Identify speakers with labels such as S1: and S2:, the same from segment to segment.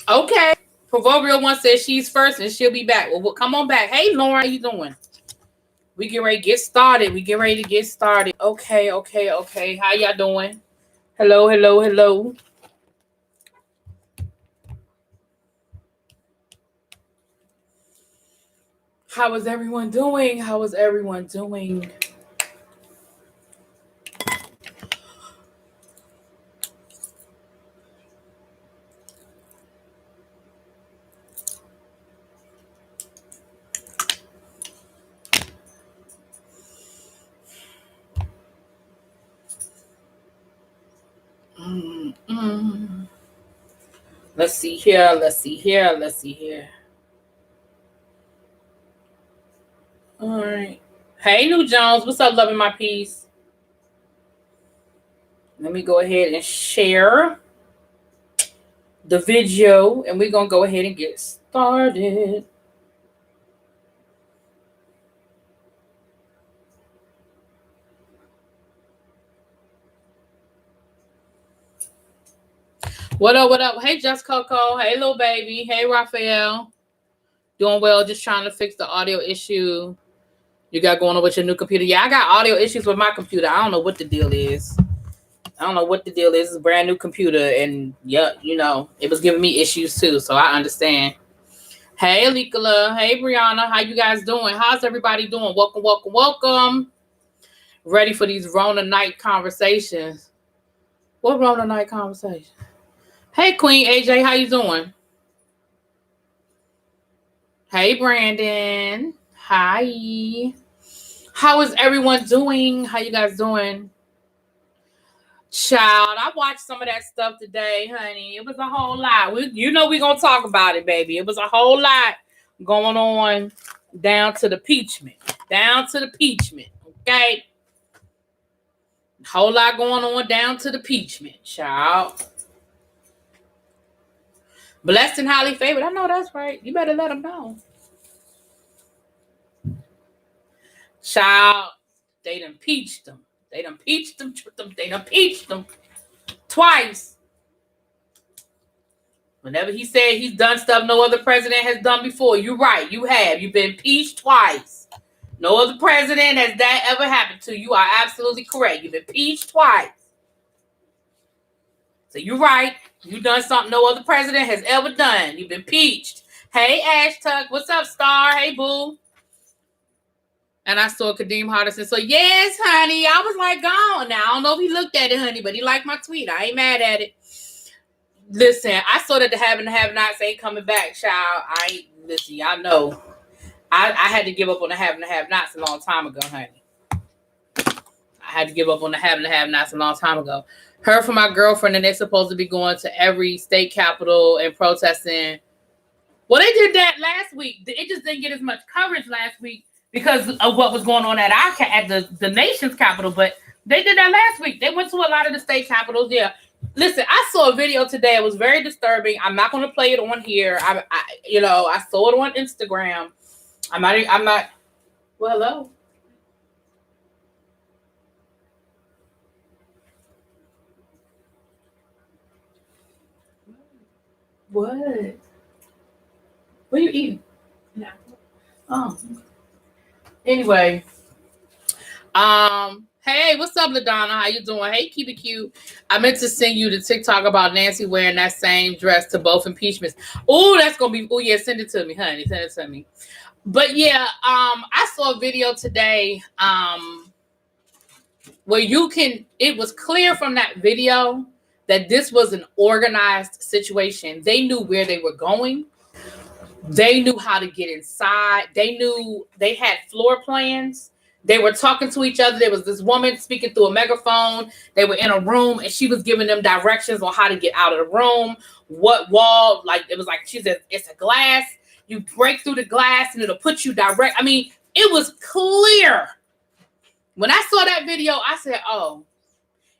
S1: Okay. Proverbial one says she's first and she'll be back. Well, come on back. Hey, Lauren, how you doing? We get ready to get started. Okay. How y'all doing? Hello. How is everyone doing? Mm. Let's see here. All right. Hey, New Jones. What's up, loving my piece? Let me go ahead and share the video, and we're going to go ahead and get started. What up? Hey, Just Coco. Hey, little baby. Hey, Raphael. Doing well, just trying to fix the audio issue you got going on with your new computer. Yeah, I got audio issues with my computer. I don't know what the deal is. It's a brand new computer, and yeah, it was giving me issues too, so I understand. Hey, Alikola. Hey, Brianna. How you guys doing? How's everybody doing? Welcome. Ready for these Rona night conversations. What Rona night conversation? Hey, Queen AJ. How you doing? Hey, Brandon. Hi. How is everyone doing? How you guys doing? Child, I watched some of that stuff today, honey. It was a whole lot. We're going to talk about it, baby. It was a whole lot going on down to the impeachment. Okay? Whole lot going on down to the impeachment, child. Blessed and highly favored. I know that's right. You better let them know. Child, they done impeached them. They done impeached them twice. Whenever he said he's done stuff no other president has done before, you're right. You have. You've been impeached twice. No other president has that ever happened to. You are absolutely correct. You've been impeached twice. So you're right. You've done something no other president has ever done. You've been impeached. Hey, Ash Tuck. What's up, Star? Hey, boo. And I saw Kadeem Hardison. So, yes, honey. I was like, gone. Now, I don't know if he looked at it, honey, but he liked my tweet. I ain't mad at it. Listen, I saw that the have and the have-nots ain't coming back, child. Listen, y'all know. I had to give up on the have and the have-nots a long time ago, honey. Heard from my girlfriend, and they're supposed to be going to every state capitol and protesting. Well, they did that last week. It just didn't get as much coverage last week because of what was going on at the nation's capital. But they did that last week. They went to a lot of the state capitals. Yeah. Listen, I saw a video today. It was very disturbing. I'm not going to play it on here. I saw it on Instagram. I'm not. Well, hello. What? What are you eating? Yeah. Oh. Anyway. Hey, what's up, LaDonna? How you doing? Hey, keep it cute. I meant to send you the TikTok about Nancy wearing that same dress to both impeachments. Oh, that's gonna be. Oh yeah, send it to me, honey. Send it to me. But yeah, I saw a video today. Where it was clear from that video that this was an organized situation. They knew where they were going. They knew how to get inside. They knew they had floor plans. They were talking to each other. There was this woman speaking through a megaphone. They were in a room, and she was giving them directions on how to get out of the room. What wall? Like it was like she said, it's a glass. You break through the glass, and it'll put you direct. I mean, it was clear. When I saw that video, I said, "Oh,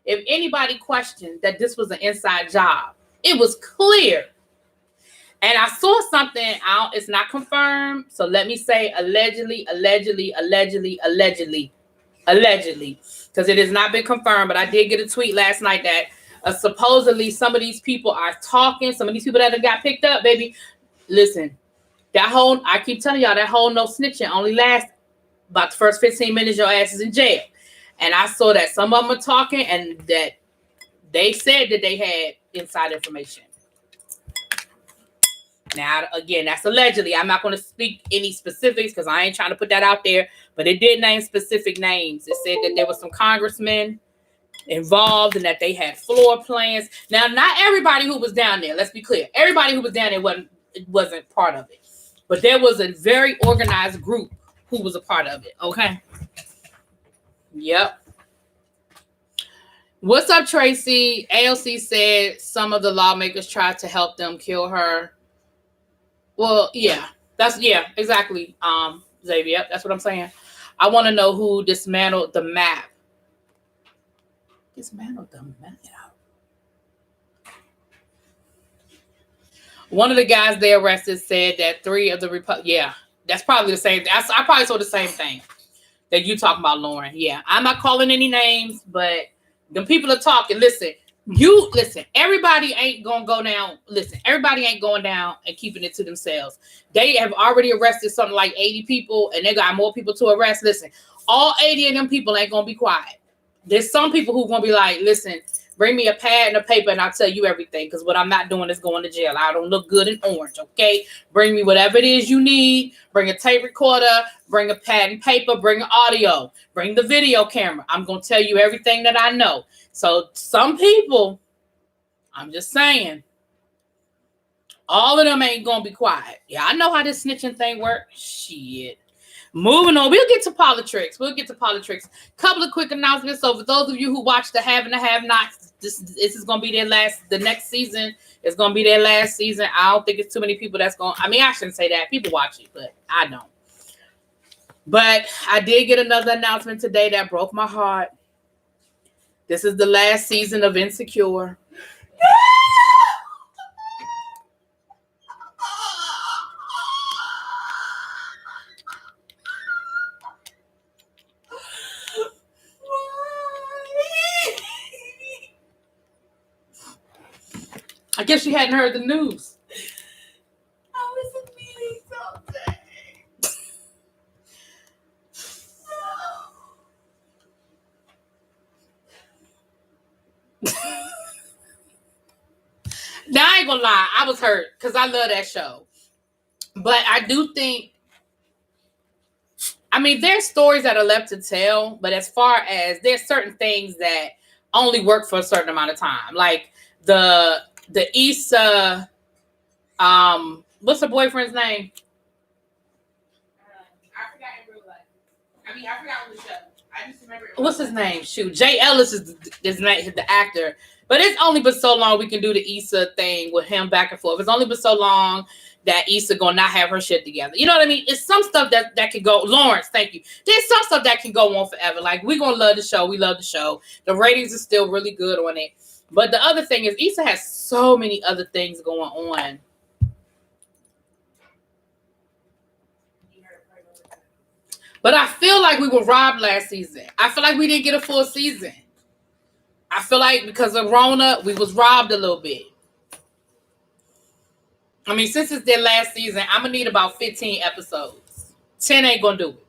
S1: if anybody questioned that this was an inside job, it was clear." And I saw something out. It's not confirmed. So let me say allegedly, because it has not been confirmed. But I did get a tweet last night that Supposedly, some of these people are talking. Some of these people that have got picked up, baby. Listen, I keep telling y'all, that whole no snitching only lasts about the first 15 minutes. Your ass is in jail. And I saw that some of them are talking and that they said that they had inside information. Now, again, that's allegedly. I'm not going to speak any specifics because I ain't trying to put that out there. But it did name specific names. It said that there were some congressmen involved and that they had floor plans. Now, not everybody who was down there. Let's be clear. Everybody who was down there wasn't part of it. But there was a very organized group who was a part of it. Okay. Yep. What's up, Tracy? AOC said some of the lawmakers tried to help them kill her. Well, yeah, exactly. Xavier, that's what I'm saying. I want to know who dismantled the map. Dismantled the map. One of the guys they arrested said that 3 of the yeah, that's probably the same. I probably saw the same thing that you talking about, Lauren. Yeah, I'm not calling any names, but the people are talking. Listen. Everybody ain't gonna go down. Listen, everybody ain't going down and keeping it to themselves. They have already arrested something like 80 people, and they got more people to arrest. Listen, all 80 of them people ain't gonna be quiet. There's some people who gonna be like, listen, bring me a pad and a paper, and I'll tell you everything. Because what I'm not doing is going to jail. I don't look good in orange, okay? Bring me whatever it is you need. Bring a tape recorder. Bring a pad and paper. Bring audio. Bring the video camera. I'm gonna tell you everything that I know. So some people, I'm just saying, all of them ain't gonna be quiet. Yeah, I know how this snitching thing works. Shit. Moving on, we'll get to politics. Couple of quick announcements. So for those of you who watch the Have and the Have Nots, this is gonna be the next season is gonna be their last season. I don't think it's too many people that's gonna, I shouldn't say that. People watch it, but I don't. But I did get another announcement today that broke my heart. This is the last season of Insecure. I guess you hadn't heard the news. I was in meetings all day. Now, I ain't gonna lie, I was hurt because I love that show. But I do think, there's stories that are left to tell, but as far as there's certain things that only work for a certain amount of time. Like the Issa, what's her boyfriend's name? I forgot in real life. I forgot on the show. I just remember. What's his name? Shoot, Jay Ellis is the actor. But it's only been so long we can do the Issa thing with him back and forth. It's only been so long that Issa gonna not have her shit together. You know what I mean? It's some stuff that can go. Lawrence, thank you. There's some stuff that can go on forever. Like, we're gonna love the show. We love the show. The ratings are still really good on it. But the other thing is Issa has so many other things going on. But I feel like we were robbed last season. I feel like we didn't get a full season. I feel like because of Rona, we was robbed a little bit. Since it's their last season, I'm going to need about 15 episodes. 10 ain't going to do it.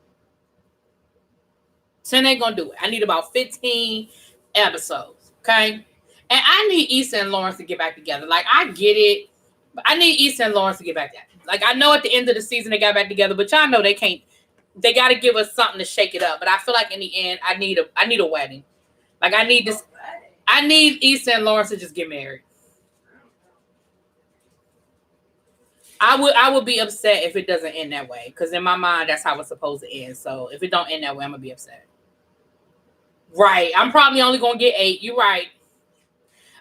S1: 10 ain't going to do it. I need about 15 episodes, okay? And I need Issa and Lawrence to get back together. Like, I get it, but I need Issa and Lawrence to get back together. Like, I know at the end of the season they got back together, but y'all know they can't. They got to give us something to shake it up. But I feel like in the end, I need a wedding. Like, I need this. I need Issa and Lawrence to just get married. I would be upset if it doesn't end that way. Because in my mind, that's how it's supposed to end. So if it don't end that way, I'm going to be upset. Right. I'm probably only going to get 8. You're right.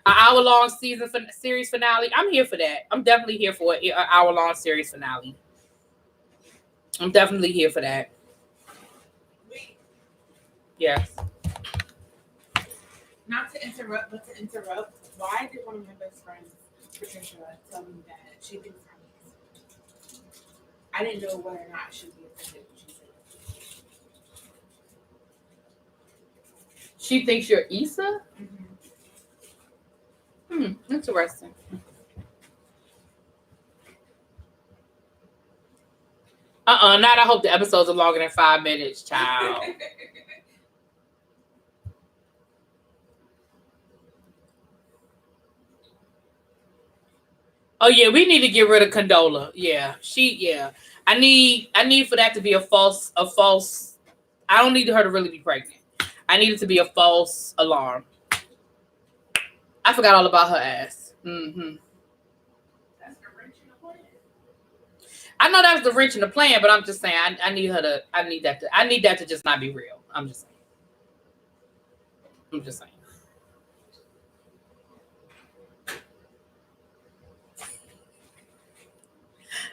S1: An hour-long series finale. I'm here for that. I'm definitely here for an hour-long series finale. I'm definitely here for that. Yes.
S2: Not to interrupt, but to interrupt. Why did one of my best friends, Patricia, tell me that she thinks I'm easy? I didn't know whether or not she'd be offended when she said it.
S1: She thinks you're Issa?
S2: Mm-hmm.
S1: Interesting. Not I hope the episodes are longer than 5 minutes, child. Oh yeah, we need to get rid of Condola. Yeah. I need for that to be a false I don't need her to really be pregnant. I need it to be a false alarm. I forgot all about her ass. Mm-hmm.
S2: That's the wrench in the plan.
S1: I know that was the wrench in the plan, but I'm just saying I need that to just not be real. I'm just saying.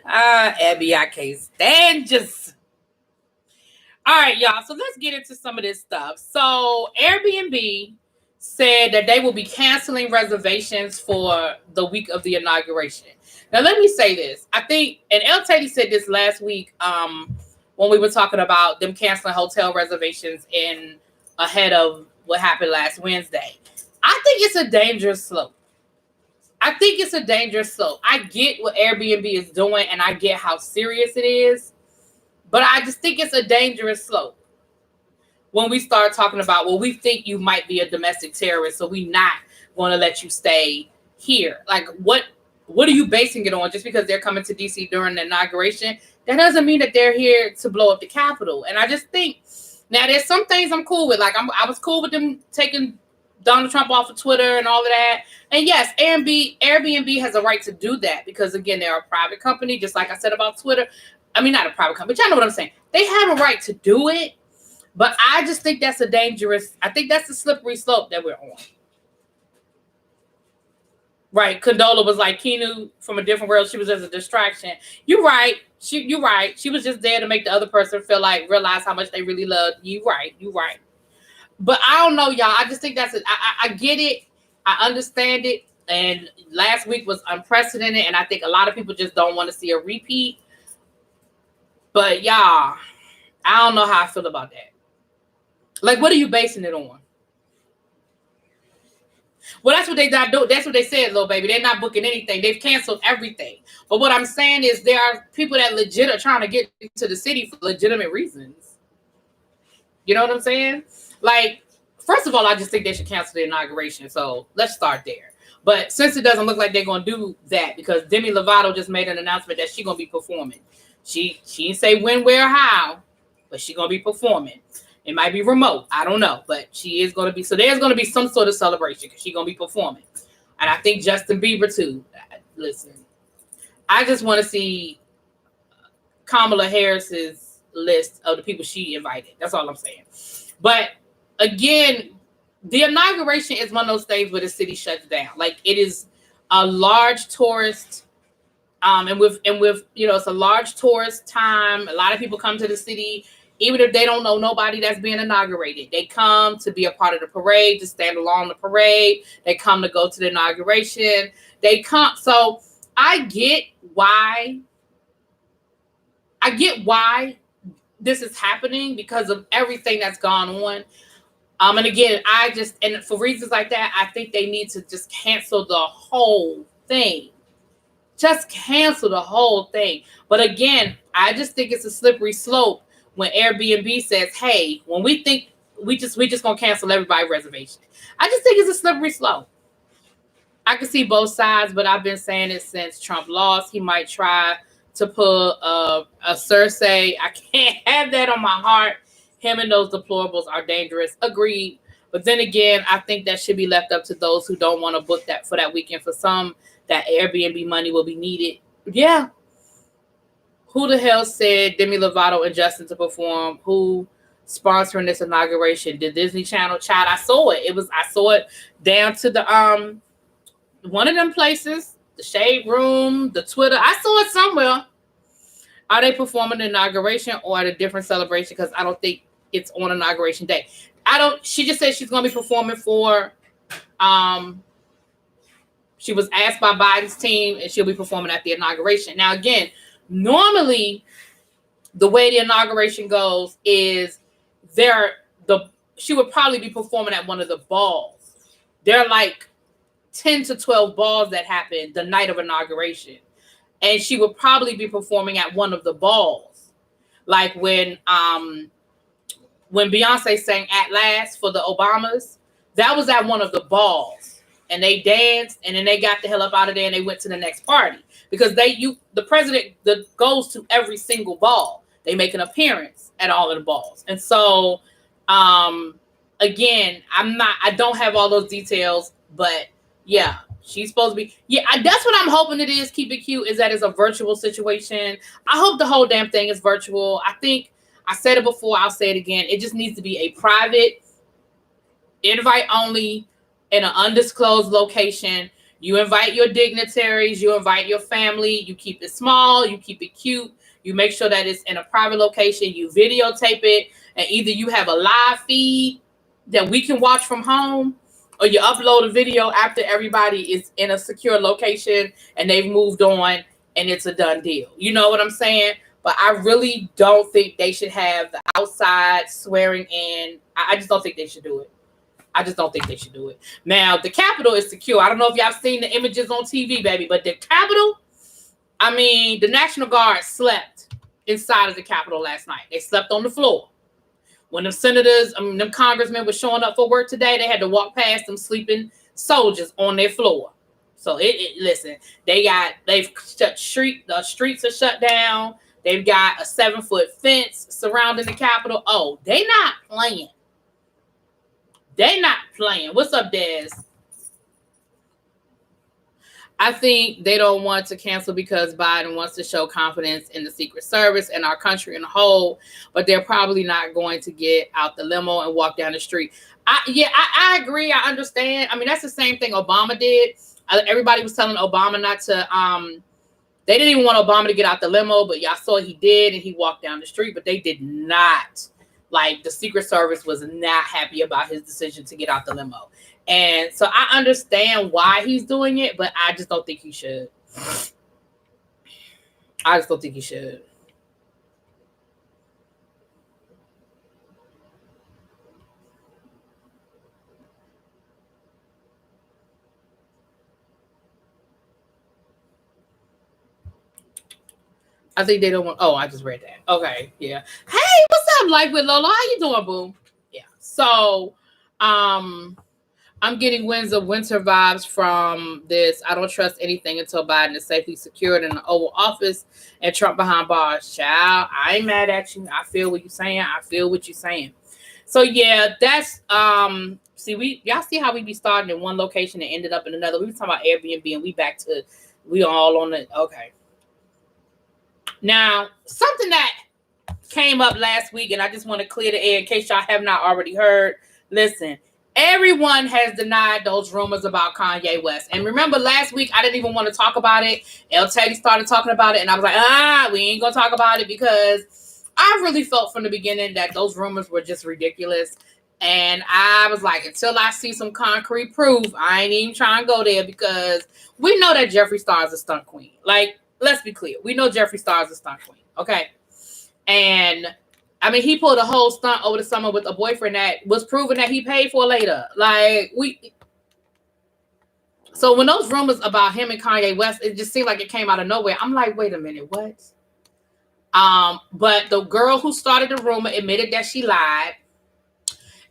S1: Abby, I can't stand just. All right, y'all. So let's get into some of this stuff. So Airbnb said that they will be canceling reservations for the week of the inauguration. Now, let me say this. I think, and El Teddy said this last week when we were talking about them canceling hotel reservations ahead of what happened last Wednesday. I think it's a dangerous slope. I get what Airbnb is doing, and I get how serious it is. But I just think it's a dangerous slope when we start talking about, well, we think you might be a domestic terrorist, so we're not going to let you stay here. Like, what are you basing it on? Just because they're coming to D.C. during the inauguration, that doesn't mean that they're here to blow up the Capitol. And I just think, now there's some things I'm cool with. Like, I was cool with them taking Donald Trump off of Twitter and all of that. And yes, Airbnb has a right to do that because, again, they're a private company, just like I said about Twitter. I mean, not a private company, but y'all know what I'm saying. They have a right to do it, but I just think that's I think that's a slippery slope that we're on. Right. Condola was like Keanu from a different world. She was just a distraction. You're right. You're right. She was just there to make the other person realize how much they really loved you. Right. You're right. But I don't know, y'all. I just think I get it. I understand it. And last week was unprecedented. And I think a lot of people just don't want to see a repeat. But y'all, I don't know how I feel about that. Like, what are you basing it on? Well, that's what they not do. That's what they said, little baby. They're not booking anything. They've canceled everything. But what I'm saying is there are people that legit are trying to get into the city for legitimate reasons. You know what I'm saying? Like, first of all, I just think they should cancel the inauguration. So let's start there. But since it doesn't look like they're going to do that, because Demi Lovato just made an announcement that she's going to be performing. She didn't say when, where, how, but she's going to be performing. It might be remote. I don't know, but she is going to be. So there's going to be some sort of celebration because she's going to be performing. And I think Justin Bieber too. Listen, I just want to see Kamala Harris's list of the people she invited. That's all I'm saying. But again, the inauguration is one of those things where the city shuts down. Like, it is a large tourist and with it's a large tourist time. A lot of people come to the city, even if they don't know nobody that's being inaugurated. They come to be a part of the parade, to stand along the parade. They come to go to the inauguration. They come. So I get why this is happening because of everything that's gone on. And again, and for reasons like that, I think they need to just cancel the whole thing. Just cancel the whole thing. But again, I just think it's a slippery slope when Airbnb says, hey, when we think we just gonna cancel everybody's reservation. I just think it's a slippery slope. I can see both sides, but I've been saying it since Trump lost. He might try to pull a Cersei. I can't have that on my heart. Him and those deplorables are dangerous. Agreed. But then again, I think that should be left up to those who don't want to book that for that weekend. For some, that Airbnb money will be needed. Yeah. Who the hell said Demi Lovato and Justin to perform? Who sponsoring this inauguration? The Disney Channel? Child, I saw it. I saw it down to the one of them places, the Shade Room, the Twitter. I saw it somewhere. Are they performing the inauguration or at a different celebration? Because I don't think it's on inauguration day. She just said she's going to be performing for, she was asked by Biden's team and she'll be performing at the inauguration. Now, again, normally the way the inauguration goes is she would probably be performing at one of the balls. They're like 10 to 12 balls that happened the night of inauguration. And she would probably be performing at one of the balls. Like when Beyonce sang At Last for the Obamas, that was at one of the balls. And they danced, and then they got the hell up out of there, and they went to the next party. Because the president goes to every single ball. They make an appearance at all of the balls. And so, again, I don't have all those details, but yeah, she's supposed to be. Yeah, that's what I'm hoping it is. Keep it cute is that it's a virtual situation. I hope the whole damn thing is virtual. I think I said it before. I'll say it again. It just needs to be a private, invite only, in an undisclosed location. You invite your dignitaries, you invite your family, you keep it small, you keep it cute, you make sure that it's in a private location, you videotape it, and either you have a live feed that we can watch from home, or you upload a video after everybody is in a secure location and they've moved on and it's a done deal. You know what I'm saying? But I really don't think they should have the outside swearing in. I just don't think they should do it. I just don't think they should do it. Now, the Capitol is secure. I don't know if y'all seen the images on TV, baby, but the Capitol, I mean, the National Guard slept inside of the Capitol last night. They slept on the floor. When the senators, them congressmen were showing up for work today, they had to walk past them sleeping soldiers on their floor. So listen, they've shut the streets are shut down. They've got a 7-foot fence surrounding the Capitol. Oh, they not playing. They not playing. What's up, Des? I think they don't want to cancel because Biden wants to show confidence in the Secret Service and our country in a whole, but they're probably not going to get out the limo and walk down the street. I agree. I understand. I mean, that's the same thing Obama did. Everybody was telling Obama not to, they didn't even want Obama to get out the limo, but y'all saw he did, and he walked down the street, but they did not. Like, the Secret Service was not happy about his decision to get out the limo. And so I understand why he's doing it, but I just don't think he should. I just don't think he should. I think they don't want. Oh, I just read that. Okay, yeah. Hey, what's up, Life with Lola? How you doing, boo? Yeah. So, I'm getting winds of winter vibes from this. I don't trust anything until Biden is safely secured in the Oval Office and Trump behind bars. Child, I ain't mad at you. I feel what you're saying. So yeah, that's y'all see how we be starting in one location and ended up in another. We were talking about Airbnb and we all on the okay. Now, something that came up last week, and I just want to clear the air in case y'all have not already heard. Listen, everyone has denied those rumors about Kanye West. And remember, last week, I didn't even want to talk about it. El Teddy started talking about it, and I was like, we ain't going to talk about it because I really felt from the beginning that those rumors were just ridiculous. And I was like, until I see some concrete proof, I ain't even trying to go there because we know that Jeffree Star is a stunt queen. Like, let's be clear. We know Jeffree Star is a stunt queen, okay? And, I mean, he pulled a whole stunt over the summer with a boyfriend that was proven that he paid for later. So when those rumors about him and Kanye West, it just seemed like it came out of nowhere. I'm like, wait a minute, what? But the girl who started the rumor admitted that she lied.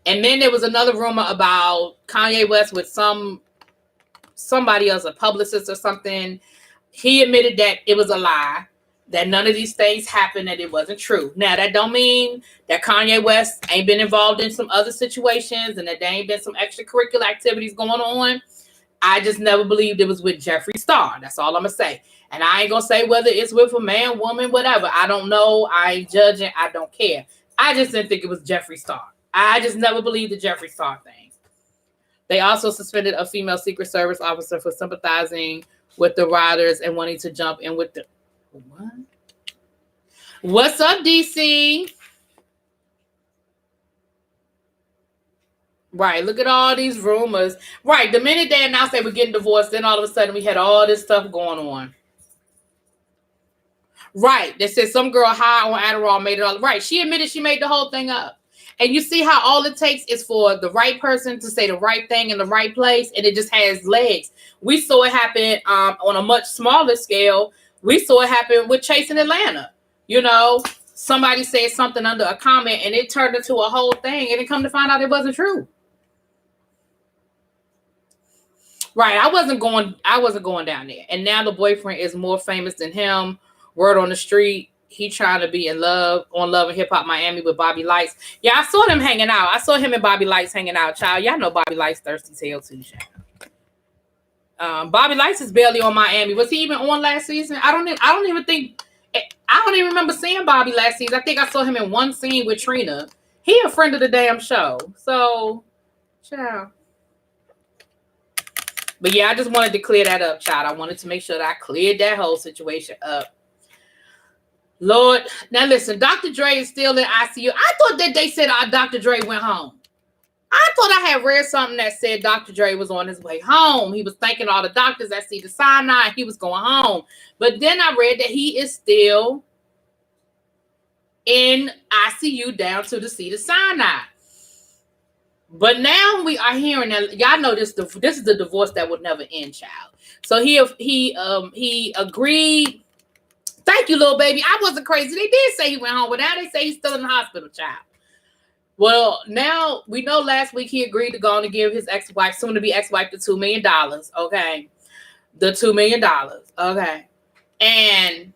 S1: And then there was another rumor about Kanye West with somebody else, a publicist or something. He admitted that it was a lie, that none of these things happened, that it wasn't true. Now, that don't mean that Kanye West ain't been involved in some other situations and that there ain't been some extracurricular activities going on. I just never believed it was with Jeffree Star. That's all I'm going to say. And I ain't going to say whether it's with a man, woman, whatever. I don't know. I ain't judging. I don't care. I just didn't think it was Jeffree Star. I just never believed the Jeffree Star thing. They also suspended a female Secret Service officer for sympathizing with the riders and wanting to jump in with the what? What's up, DC? Right, look at all these rumors. Right, the minute they announced they were getting divorced, then all of a sudden we had all this stuff going on. Right, they said some girl high on Adderall made it all right. She admitted she made the whole thing up. And you see how all it takes is for the right person to say the right thing in the right place, and it just has legs. We saw it happen on a much smaller scale. We saw it happen with Chase in Atlanta. You know, somebody said something under a comment, and it turned into a whole thing, and it come to find out it wasn't true. Right, I wasn't going down there. And now the boyfriend is more famous than him. Word on the street, he trying to be in love on Love and Hip Hop Miami with Bobby Lights. Yeah, I saw them hanging out. I saw him and Bobby Lights hanging out, child. Y'all know Bobby Lights thirsty tail too, child. Bobby Lights is barely on Miami. Was he even on last season? I don't even remember seeing Bobby last season. I think I saw him in one scene with Trina. He a friend of the damn show. So, child. But yeah, I just wanted to clear that up, child. I wanted to make sure that I cleared that whole situation up. Lord, now listen, Dr. Dre is still in ICU. I thought that they said Dr. Dre went home. I thought I had read something that said Dr. Dre was on his way home. He was thanking all the doctors that see the cyanide. He was going home. But then I read that he is still in ICU down to the see the cyanide. But now we are hearing that y'all know this is the divorce that would never end, child. So he agreed. Thank you, little baby. I wasn't crazy. They did say he went home, but now they say he's still in the hospital, child. Well, now we know last week he agreed to go on and give his ex-wife, soon to be ex-wife, the $2 million. Okay. The $2 million. Okay. And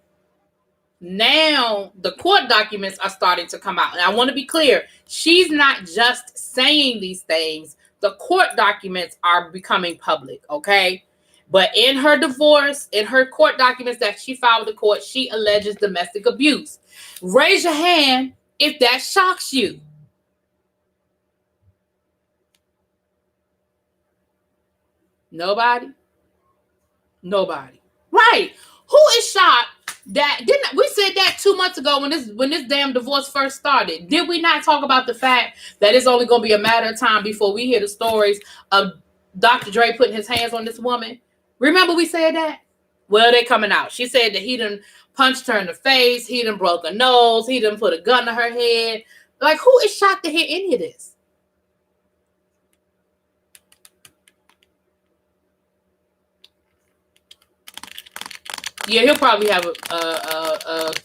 S1: now the court documents are starting to come out. And I want to be clear. She's not just saying these things. The court documents are becoming public. Okay. But in her divorce, in her court documents that she filed with the court, she alleges domestic abuse. Raise your hand if that shocks you. Nobody? Nobody. Right. Who is shocked that didn't we said that 2 months ago when this damn divorce first started? Did we not talk about the fact that it's only going to be a matter of time before we hear the stories of Dr. Dre putting his hands on this woman? Remember we said that? Well, they're coming out. She said that he done punched her in the face. He done broke her nose. He done put a gun to her head. Like, who is shocked to hear any of this? Yeah, he'll probably have a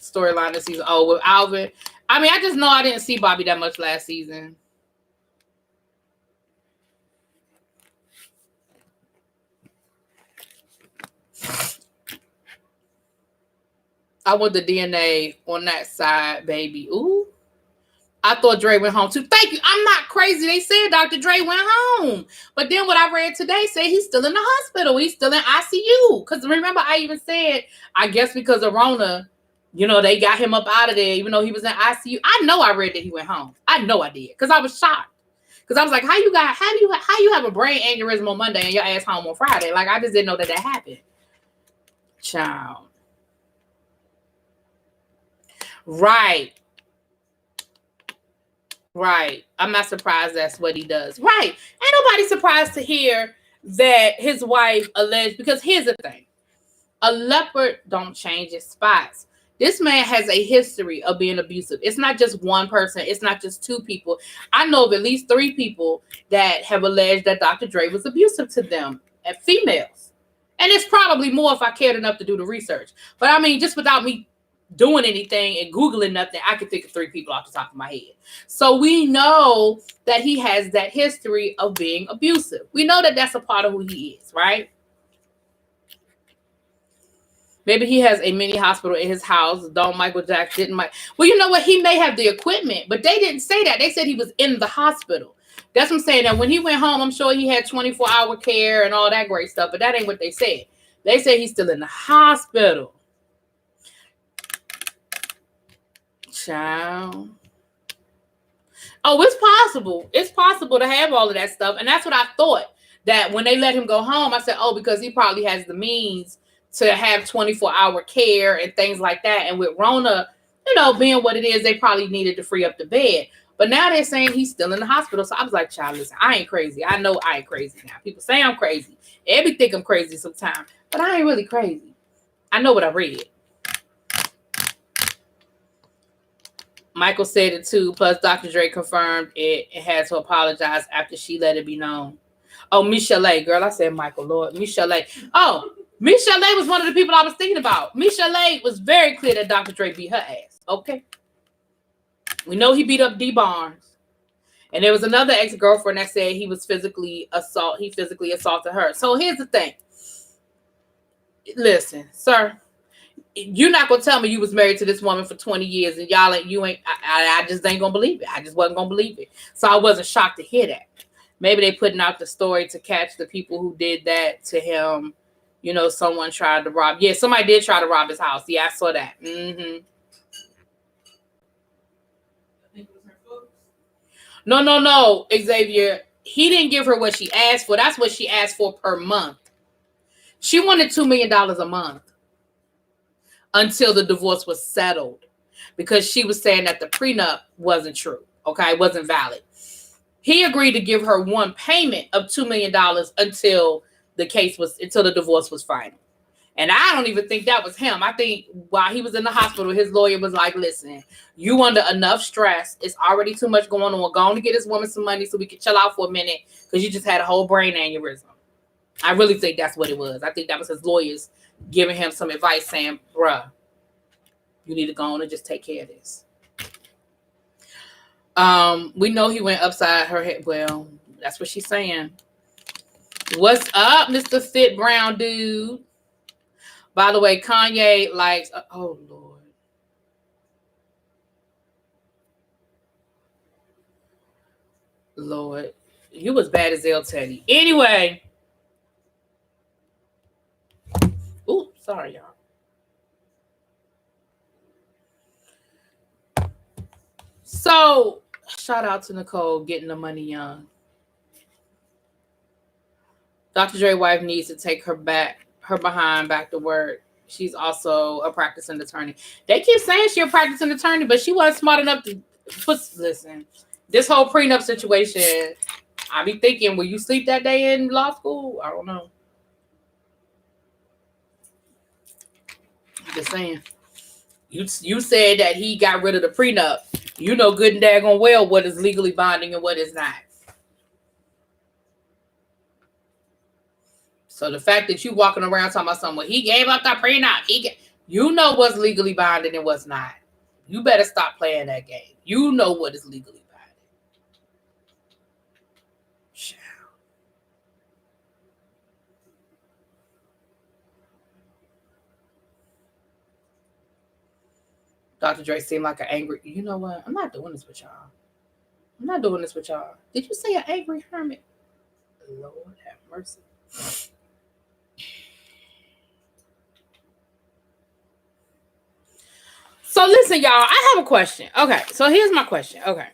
S1: storyline this season. Oh, with Alvin. I mean, I just know I didn't see Bobby that much last season. I want the DNA on that side, baby. Ooh. I thought Dre went home too. Thank you. I'm not crazy. They said Dr. Dre went home. But then what I read today said he's still in the hospital. He's still in ICU. Because remember, I even said, I guess because of Rona, you know, they got him up out of there, even though he was in ICU. I know I read that he went home. I know I did. Because I was shocked. Because I was like, how you have a brain aneurysm on Monday and your ass home on Friday? Like, I just didn't know that happened. Child. Right. Right. I'm not surprised that's what he does. Right. Ain't nobody surprised to hear that his wife alleged, because here's the thing. A leopard don't change its spots. This man has a history of being abusive. It's not just one person. It's not just two people. I know of at least 3 people that have alleged that Dr. Dre was abusive to them, and females. And it's probably more if I cared enough to do the research. But I mean, just without me doing anything and Googling nothing, I can think of 3 people off the top of my head. So we know that he has that history of being abusive. We know that that's a part of who he is, right? Maybe he has a mini hospital in his house. Don't Michael Jackson didn't Mike. Well, you know what? He may have the equipment, but they didn't say that. They said he was in the hospital. That's what I'm saying. That when he went home, I'm sure he had 24-hour care and all that great stuff, but that ain't what they said. They say he's still in the hospital. Child. Oh, it's possible. It's possible to have all of that stuff. And that's what I thought. That when they let him go home, I said, oh, because he probably has the means to have 24-hour care and things like that. And with Rona, you know, being what it is, they probably needed to free up the bed. But now they're saying he's still in the hospital. So I was like, child, listen, I ain't crazy. I know I ain't crazy now. People say I'm crazy. Everybody think I'm crazy sometimes. But I ain't really crazy. I know what I read. Michael said it too. Plus, Dr. Dre confirmed it and had to apologize after she let it be known. Oh, Michelle, girl, I said Michael, Lord, Michelle. Oh, Michelle was one of the people I was thinking about. Michelle was very clear that Dr. Dre beat her ass. Okay, we know he beat up D Barnes, and there was another ex-girlfriend that said he physically assaulted her. So here's the thing. Listen, sir, you're not gonna tell me you was married to this woman for 20 years and I just ain't gonna believe it. I just wasn't gonna believe it. So I wasn't shocked to hear that. Maybe they putting out the story to catch the people who did that to him. You know, someone tried to rob. Yeah, somebody did try to rob his house. Yeah, I saw that. Mm-hmm.
S2: I think it was her folks.
S1: No, Xavier. He didn't give her what she asked for. That's what she asked for per month. She wanted $2 million a month until the divorce was settled, because she was saying that the prenup wasn't true. Okay, it wasn't valid. He agreed to give her one payment of $2 million until the divorce was final. And I don't even think that was him. I think while he was in the hospital, his lawyer was like, listen, you under enough stress. It's already too much going on. Go on to get this woman some money so we can chill out for a minute, because you just had a whole brain aneurysm. I really think that's what it was. I think that was his lawyers giving him some advice saying, bruh, you need to go on and just take care of this. We know he went upside her head. Well, that's what she's saying. What's up, Mr. Fit Brown dude? By the way, Kanye likes... oh, Lord. Lord. You was bad as hell, Teddy. Anyway. Ooh, sorry, y'all. So, shout out to Nicole getting the money young. Dr. Dre's wife needs to take her behind back to work. She's also a practicing attorney. They keep saying she's a practicing attorney, but she wasn't smart enough to listen. This whole prenup situation, I be thinking, will you sleep that day in law school? I don't know. I'm just saying. You said that he got rid of the prenup. You know good and daggone well what is legally binding and what is not. So the fact that you walking around talking about something, well, he gave up the prenup. You know what's legally binding and what's not. You better stop playing that game. You know what is legally binding. Dr. Dre seemed like an angry... You know what? I'm not doing this with y'all. Did you say an angry hermit? Lord have mercy. So listen, y'all, I have a question. Okay, so here's my question. Okay.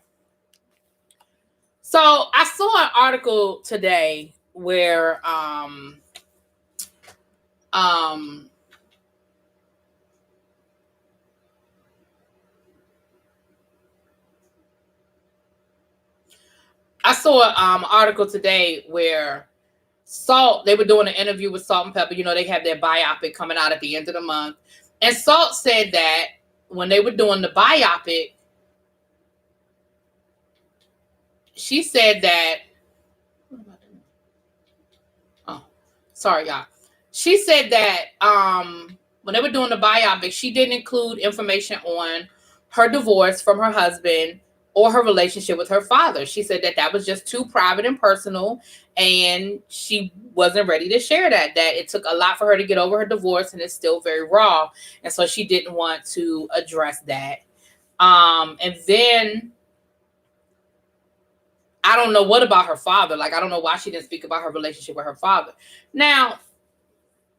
S1: So I saw an article today where I saw an article today where Salt, they were doing an interview with Salt and Pepper. You know, they have their biopic coming out at the end of the month. And Salt said that when they were doing the biopic, she said that... Oh, sorry, y'all. She said that when they were doing the biopic, she didn't include information on her divorce from her husband or her relationship with her father. She said that was just too private and personal, and she wasn't ready to share that it took a lot for her to get over her divorce, and it's still very raw, and so she didn't want to address that. And then I don't know what about her father. Like, I don't know why she didn't speak about her relationship with her father. Now,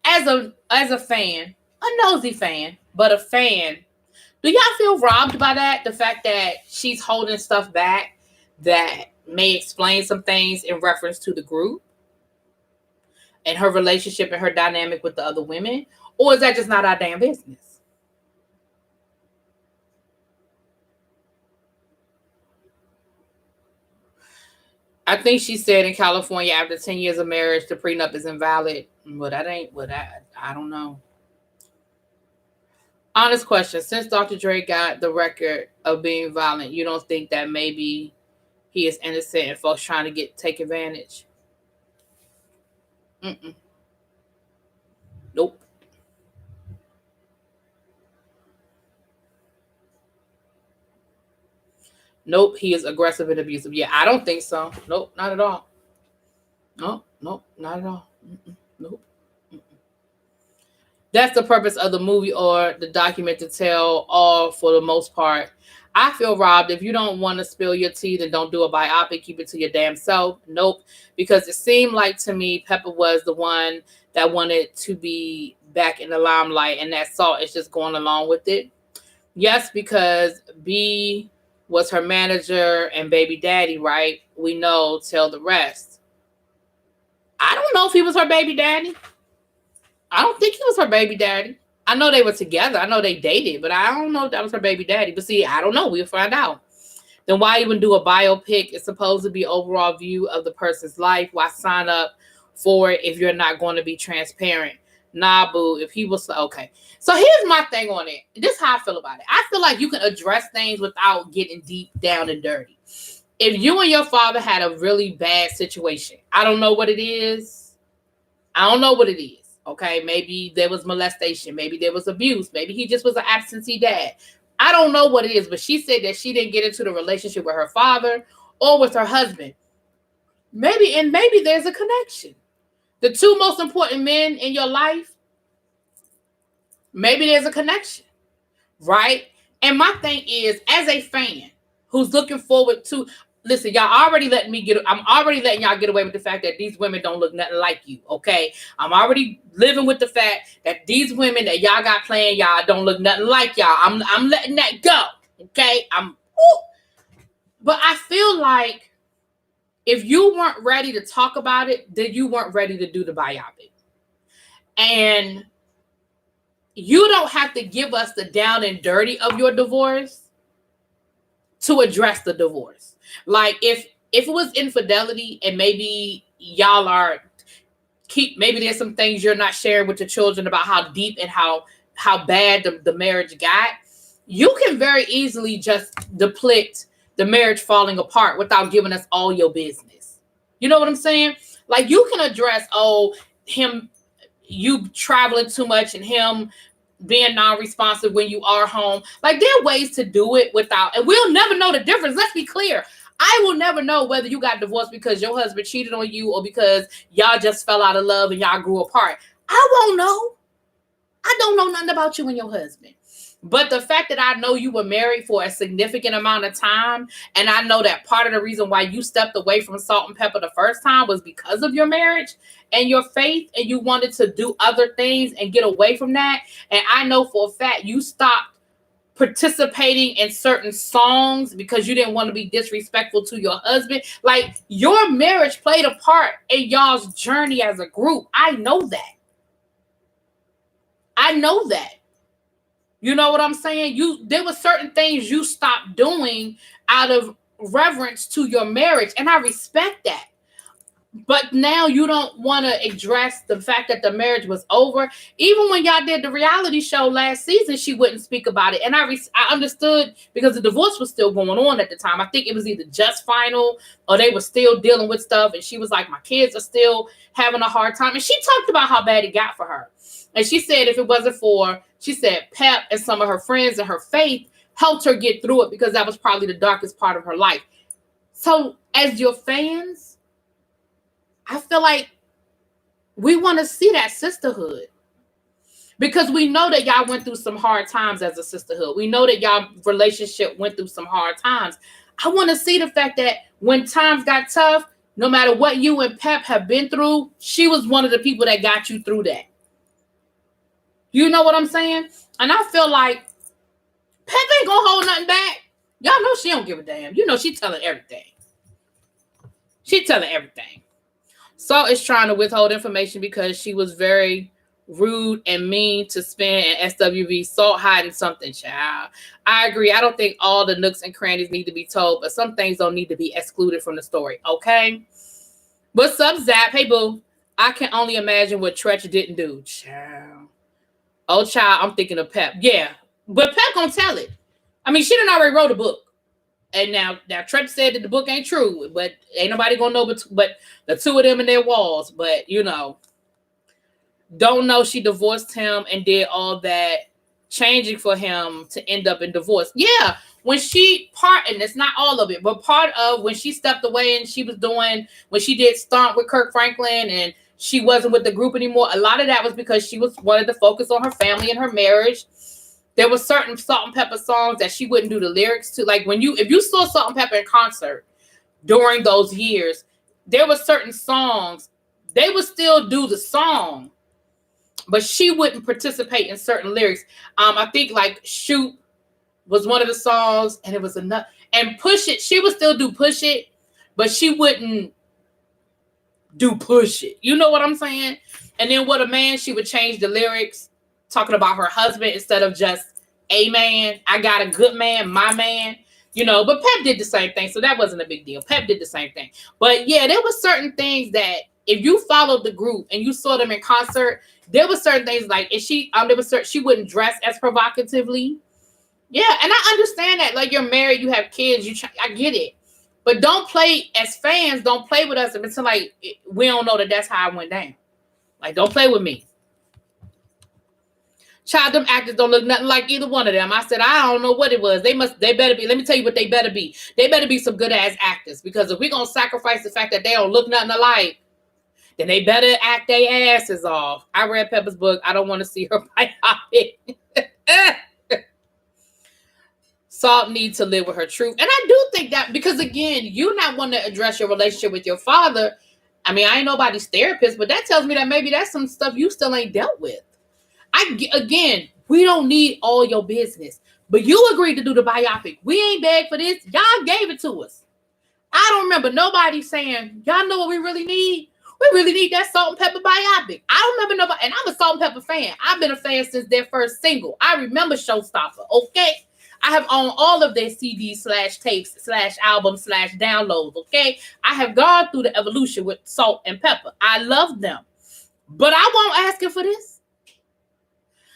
S1: as a fan, a nosy fan, but a fan, do y'all feel robbed by that? The fact that she's holding stuff back that may explain some things in reference to the group and her relationship and her dynamic with the other women? Or is that just not our damn business? I think she said in California, after 10 years of marriage, the prenup is invalid. Well, I don't know. Honest question. Since Dr. Dre got the record of being violent, you don't think that maybe he is innocent and folks trying to take advantage? Mm-mm. Nope. Nope. He is aggressive and abusive. Yeah, I don't think so. Nope, not at all. Nope, not at all. Nope. That's the purpose of the movie or the document, to tell all for the most part. I feel robbed. If you don't want to spill your tea, then don't do a biopic. Keep it to your damn self. Nope. Because it seemed like to me, Pepper was the one that wanted to be back in the limelight, and that Salt is just going along with it. Yes, because B was her manager and baby daddy, right? We know, tell the rest. I don't know if he was her baby daddy. I don't think he was her baby daddy. I know they were together. I know they dated, but I don't know if that was her baby daddy. But see, I don't know. We'll find out. Then why even do a biopic? It's supposed to be overall view of the person's life. Why sign up for it if you're not going to be transparent? Nah, boo. If he was okay. So here's my thing on it. This is how I feel about it. I feel like you can address things without getting deep down and dirty. If you and your father had a really bad situation, I don't know what it is. I don't know what it is. Okay, maybe there was molestation. Maybe there was abuse. Maybe he just was an absentee dad. I don't know what it is, but she said that she didn't get into the relationship with her father or with her husband. Maybe there's a connection. The two most important men in your life, maybe there's a connection, right? And my thing is, as a fan who's looking forward to, listen, y'all already letting me get, I'm already letting y'all get away with the fact that these women don't look nothing like you, okay? I'm already living with the fact that these women that y'all got playing y'all don't look nothing like y'all. I'm letting that go, okay? But I feel like if you weren't ready to talk about it, then you weren't ready to do the biopic. And you don't have to give us the down and dirty of your divorce to address the divorce. Like if it was infidelity and maybe y'all are maybe there's some things you're not sharing with your children about how deep and how bad the marriage got, you can very easily just deplete the marriage falling apart without giving us all your business. You know what I'm saying? Like you can address, you traveling too much and him being non-responsive when you are home. Like there are ways to do it without, and we'll never know the difference. Let's be clear. I will never know whether you got divorced because your husband cheated on you or because y'all just fell out of love and y'all grew apart. I won't know. I don't know nothing about you and your husband. But the fact that I know you were married for a significant amount of time, and I know that part of the reason why you stepped away from Salt and Pepper the first time was because of your marriage and your faith, and you wanted to do other things and get away from that. And I know for a fact you stopped participating in certain songs because you didn't want to be disrespectful to your husband. Like your marriage played a part in y'all's journey as a group. I know that. You know what I'm saying? There were certain things you stopped doing out of reverence to your marriage, and I respect that. But now you don't want to address the fact that the marriage was over. Even when y'all did the reality show last season, she wouldn't speak about it. And I understood because the divorce was still going on at the time. I think it was either just final or they were still dealing with stuff. And she was like, my kids are still having a hard time. And she talked about how bad it got for her. And she said if it wasn't for, she said, Pep and some of her friends and her faith helped her get through it because that was probably the darkest part of her life. So as your fans, I feel like we want to see that sisterhood because we know that y'all went through some hard times as a sisterhood. We know that y'all relationship went through some hard times. I want to see the fact that when times got tough, no matter what you and Pep have been through, she was one of the people that got you through that. You know what I'm saying? And I feel like Pep ain't gonna hold nothing back. Y'all know she don't give a damn. You know she telling everything. Salt is trying to withhold information because she was very rude and mean to Spin and SWV. Salt hiding something, child. I agree. I don't think all the nooks and crannies need to be told, but some things don't need to be excluded from the story, okay? What's up, Zap? Hey, boo. I can only imagine what Tretch didn't do. Child. Oh, child, I'm thinking of Pep. Yeah, But Pep gonna tell it. I mean, she done already wrote a book. And now Trent said that the book ain't true, but ain't nobody gonna know but the two of them in their walls. But, you know, don't know she divorced him and did all that changing for him to end up in divorce. Yeah, when she and it's not all of it, but part of when she stepped away and she was doing, when she did Stomp with Kirk Franklin and she wasn't with the group anymore, a lot of that was because she wanted to focus on her family and her marriage. There were certain Salt and Pepper songs that she wouldn't do the lyrics to. Like if you saw Salt and Pepper in concert during those years, there were certain songs, they would still do the song, but she wouldn't participate in certain lyrics. I think like Shoot was one of the songs, and it was enough. And Push It, she would still do Push It, but she wouldn't do Push It. You know what I'm saying? And then What a Man, she would change the lyrics, talking about her husband instead of just a man. I got a good man, my man. You know, but Pep did the same thing, so that wasn't a big deal. Pep did the same thing. But yeah, there were certain things that if you followed the group and you saw them in concert, there were certain things like if she she wouldn't dress as provocatively. Yeah, and I understand that. Like, you're married, you have kids, I get it. But don't play, as fans, don't play with us until like we don't know that that's how it went down. Like, don't play with me. Child, them actors don't look nothing like either one of them. I said, I don't know what it was. They better be. Let me tell you what they better be. They better be some good ass actors, because if we're gonna sacrifice the fact that they don't look nothing alike, then they better act their asses off. I read Pepper's book. I don't want to see her biopic. Salt needs to live with her truth. And I do think that, because again, you not want to address your relationship with your father. I mean, I ain't nobody's therapist, but that tells me that maybe that's some stuff you still ain't dealt with. Again, we don't need all your business, but you agreed to do the biopic. We ain't begged for this. Y'all gave it to us. I don't remember nobody saying, y'all know what we really need? We really need that Salt and Pepper biopic. I don't remember nobody, and I'm a Salt and Pepper fan. I've been a fan since their first single. I remember Showstopper, okay? I have owned all of their CDs / tapes / albums / downloads, okay? I have gone through the evolution with Salt and Pepper. I love them. But I won't ask you for this.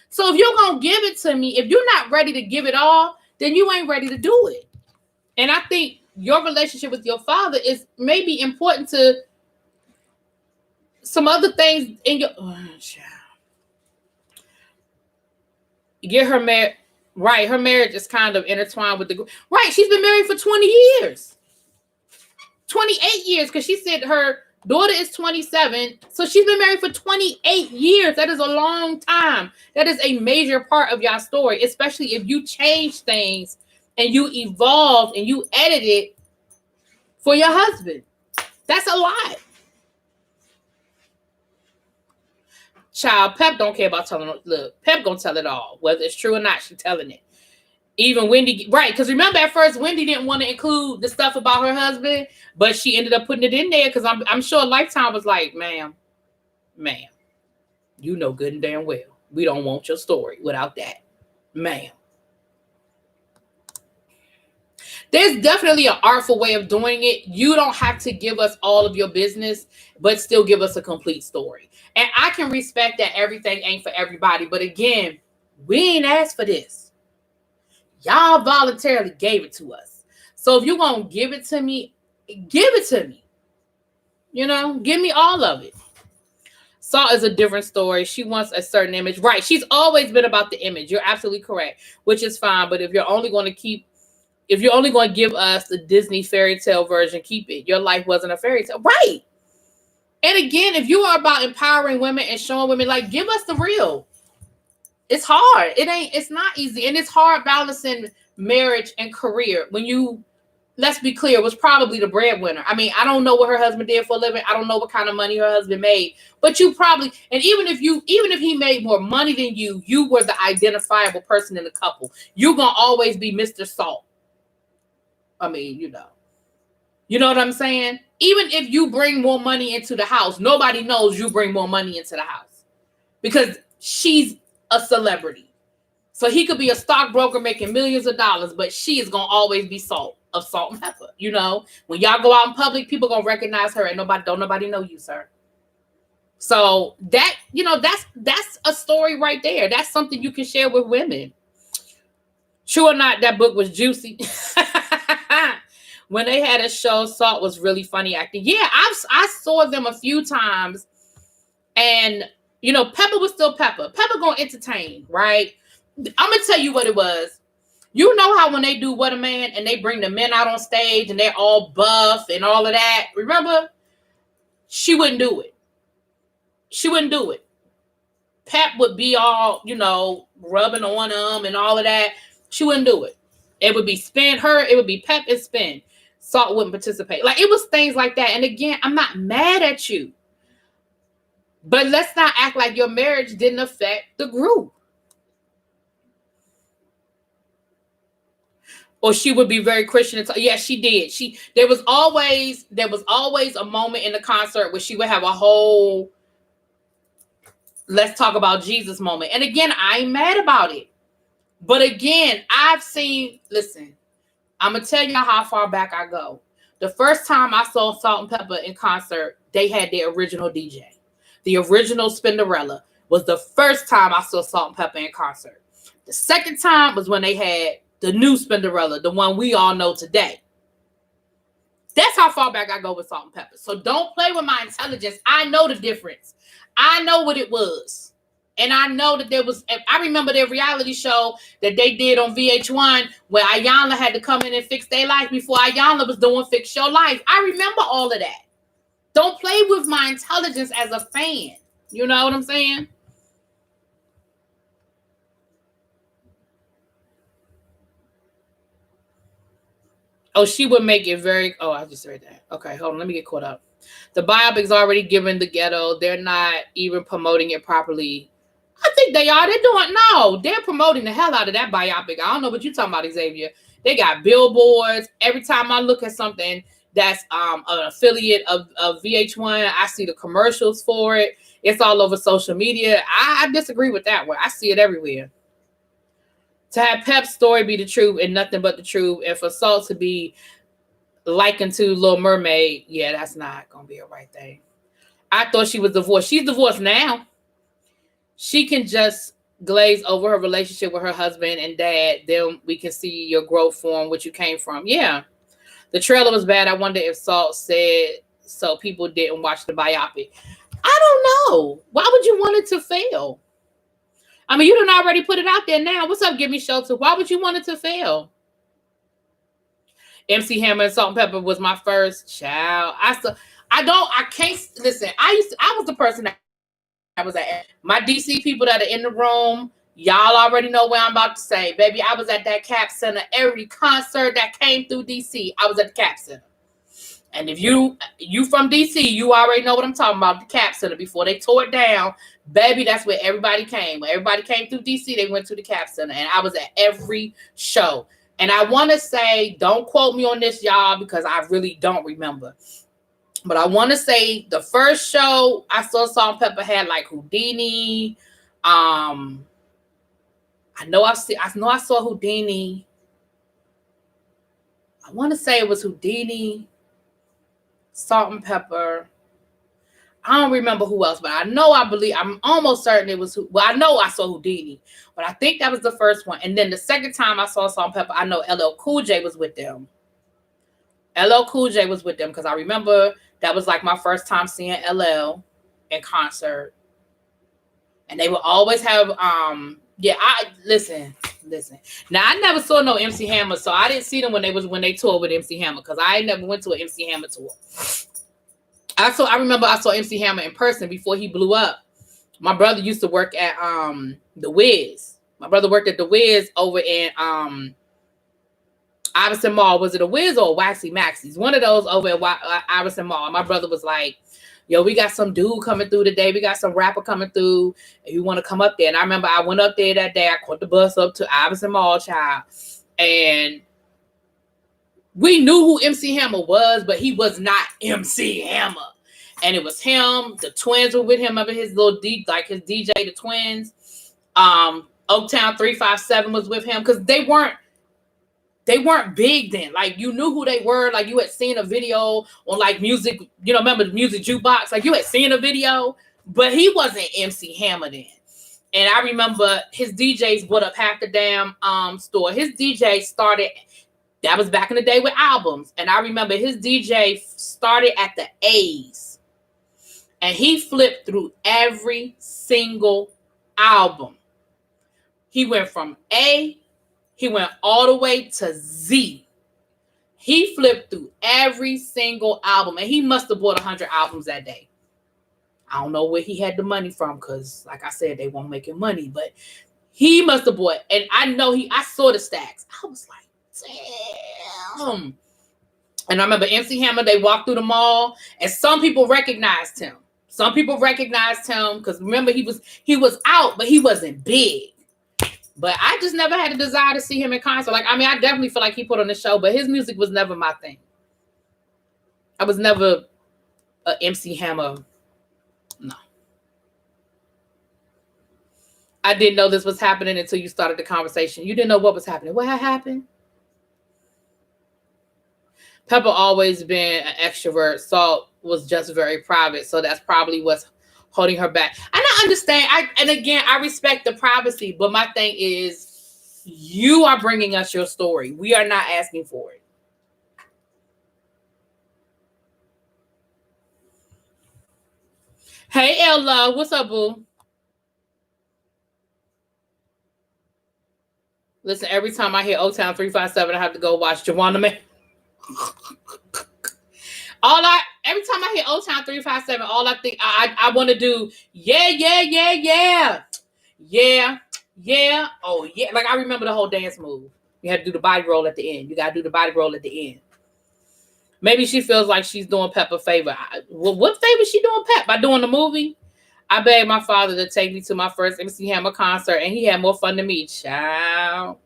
S1: So if you're going to give it to me, if you're not ready to give it all, then you ain't ready to do it. And I think your relationship with your father is maybe important to some other things in your... Get her married. Right, her marriage is kind of intertwined with the group. Right, she's been married for 20 years. 28 years, because she said her daughter is 27. So she's been married for 28 years. That is a long time. That is a major part of your story, especially if you change things and you evolve and you edit it for your husband. That's a lot. Child, Pep don't care about telling. Look, Pep gonna tell it all, whether it's true or not. She's telling it. Even Wendy, right? Because remember, at first Wendy didn't want to include the stuff about her husband, but she ended up putting it in there because I'm sure Lifetime was like, ma'am, you know good and damn well we don't want your story without that, ma'am. There's definitely an artful way of doing it. You don't have to give us all of your business, but still give us a complete story. And I can respect that everything ain't for everybody. But again, we ain't asked for this. Y'all voluntarily gave it to us. So if you're going to give it to me, give it to me. You know, give me all of it. Salt is a different story. She wants a certain image. Right. She's always been about the image. You're absolutely correct, which is fine. But if you're only going to give us the Disney fairy tale version, keep it. Your life wasn't a fairy tale. Right. And again, if you are about empowering women and showing women, like, give us the real. It's hard. It's not easy. And it's hard balancing marriage and career when you, let's be clear, was probably the breadwinner. I mean, I don't know what her husband did for a living. I don't know what kind of money her husband made, but you probably, and even if he made more money than you were the identifiable person in the couple. You're going to always be Mr. Salt. I mean, you know what I'm saying? Even if you bring more money into the house, nobody knows you bring more money into the house because she's a celebrity. So he could be a stockbroker making millions of dollars, but she is going to always be Salt of Salt and Pepper. You know, when y'all go out in public, people going to recognize her and don't nobody know you, sir. So that, that's a story right there. That's something you can share with women. True or not, that book was juicy. When they had a show, Salt was really funny acting. Yeah, I saw them a few times, and you know, Pepper was still Pepper. Pepper gonna entertain, right? I'm gonna tell you what it was. You know how when they do What a Man and they bring the men out on stage and they're all buff and all of that. Remember, she wouldn't do it. She wouldn't do it. Pep would be all, you know, rubbing on them and all of that. She wouldn't do it. It would be Spin, her. It would be Pep and Spin. Salt wouldn't participate. Like, it was things like that. And again, I'm not mad at you. But let's not act like your marriage didn't affect the group. Or she would be very Christian. Yeah, she did. There was always a moment in the concert where she would have a whole let's talk about Jesus moment. And again, I ain't mad about it. But again, listen, I'm going to tell y'all how far back I go. The first time I saw Salt and Pepper in concert, they had their original DJ. The original Spinderella was the first time I saw Salt and Pepper in concert. The second time was when they had the new Spinderella, the one we all know today. That's how far back I go with Salt and Pepper. So don't play with my intelligence. I know the difference. I know what it was. And I know that I remember their reality show that they did on VH1 where Ayanna had to come in and fix their life before Ayanna was doing Fix Your Life. I remember all of that. Don't play with my intelligence as a fan. You know what I'm saying? Oh, she would make it very... Oh, I just read that. Okay, hold on. Let me get caught up. The biopic's already given the ghetto. They're not even promoting it properly. I think they are. They're promoting the hell out of that biopic. I don't know what you're talking about, Xavier. They got billboards. Every time I look at something that's an affiliate of VH1, I see the commercials for it. It's all over social media. I disagree with that one. I see it everywhere. To have Pep's story be the truth and nothing but the truth, and for Salt to be likened to Little Mermaid, yeah, that's not going to be a right thing. I thought she was divorced. She's divorced now. She can just glaze over her relationship with her husband and dad. Then we can see your growth form, which you came from. Yeah. The trailer was bad. I wonder if Salt said so people didn't watch the biopic. I don't know. Why would you want it to fail? I mean, you done already put it out there now. What's up, Give Me Shelter? Why would you want it to fail? MC Hammer and Salt and Pepper was my first child. I can't listen. I was the person that was at my DC people that are in the room. Y'all already know what I'm about to say. Baby, I was at that Cap Center. Every concert that came through DC, I was at the Cap Center. And if you from DC, you already know what I'm talking about, the Cap Center. Before they tore it down, baby, that's where everybody came. When everybody came through DC, they went to the Cap Center. And I was at every show. And I want to say, don't quote me on this, y'all, because I really don't remember. But I want to say the first show I saw Salt and Pepper had like Houdini. I know I saw Houdini. I want to say it was Houdini, Salt and Pepper. I don't remember who else, but I'm almost certain it was, I know I saw Houdini, but I think that was the first one. And then the second time I saw Salt and Pepper, I know LL Cool J was with them. LL Cool J was with them because I remember that was like my first time seeing LL in concert. And they would always have, listen. Now, I never saw no MC Hammer, so I didn't see them when they toured with MC Hammer because I never went to an MC Hammer tour. I remember I saw MC Hammer in person before he blew up. My brother used to work at the Wiz. My brother worked at the Wiz over in Iverson Mall. Was it a Wiz or a Waxy Maxie's? One of those over at Iverson Mall. And my brother was like, yo, we got some dude coming through today. We got some rapper coming through. And you want to come up there? And I remember I went up there that day. I caught the bus up to Iverson Mall, child. And we knew who MC Hammer was, but he was not MC Hammer. And it was him. The twins were with him. Remember his little his DJ, the twins. Oaktown 357 was with him because they weren't big then. Like, you knew who they were. Like, you had seen a video on like music, remember the music jukebox? Like, you had seen a video, but he wasn't MC Hammer then. And I remember his DJs bought up half the damn store. His DJ started, that was back in the day with albums. And I remember his DJ started at the A's. And he flipped through every single album. He went from A, he went all the way to Z. He flipped through every single album. And he must have bought 100 albums that day. I don't know where he had the money from because, like I said, they won't make him money. But he must have bought. And I know I saw the stacks. I was like, damn. And I remember MC Hammer, they walked through the mall. And some people recognized him. Some people recognized him because, remember, he was out, but he wasn't big. But I just never had a desire to see him in concert. Like, I mean, I definitely feel like he put on the show, but his music was never my thing. I was never a MC Hammer. No. I didn't know this was happening until you started the conversation. You didn't know what was happening. What had happened? Pepper always been an extrovert. Salt was just very private. So that's probably what's holding her back. And I understand. And again, I respect the privacy. But my thing is, you are bringing us your story. We are not asking for it. Hey, Ella. What's up, boo? Listen, every time I hear Old Town 357, I have to go watch Joanna Man. Every time I hear Old Town 357, all I think I want to do, yeah. Oh, yeah. Like, I remember the whole dance move. You had to do the body roll at the end. You got to do the body roll at the end. Maybe she feels like she's doing Pep a favor. What favor is she doing Pep? By doing the movie? I begged my father to take me to my first MC Hammer concert, and he had more fun than me. Child.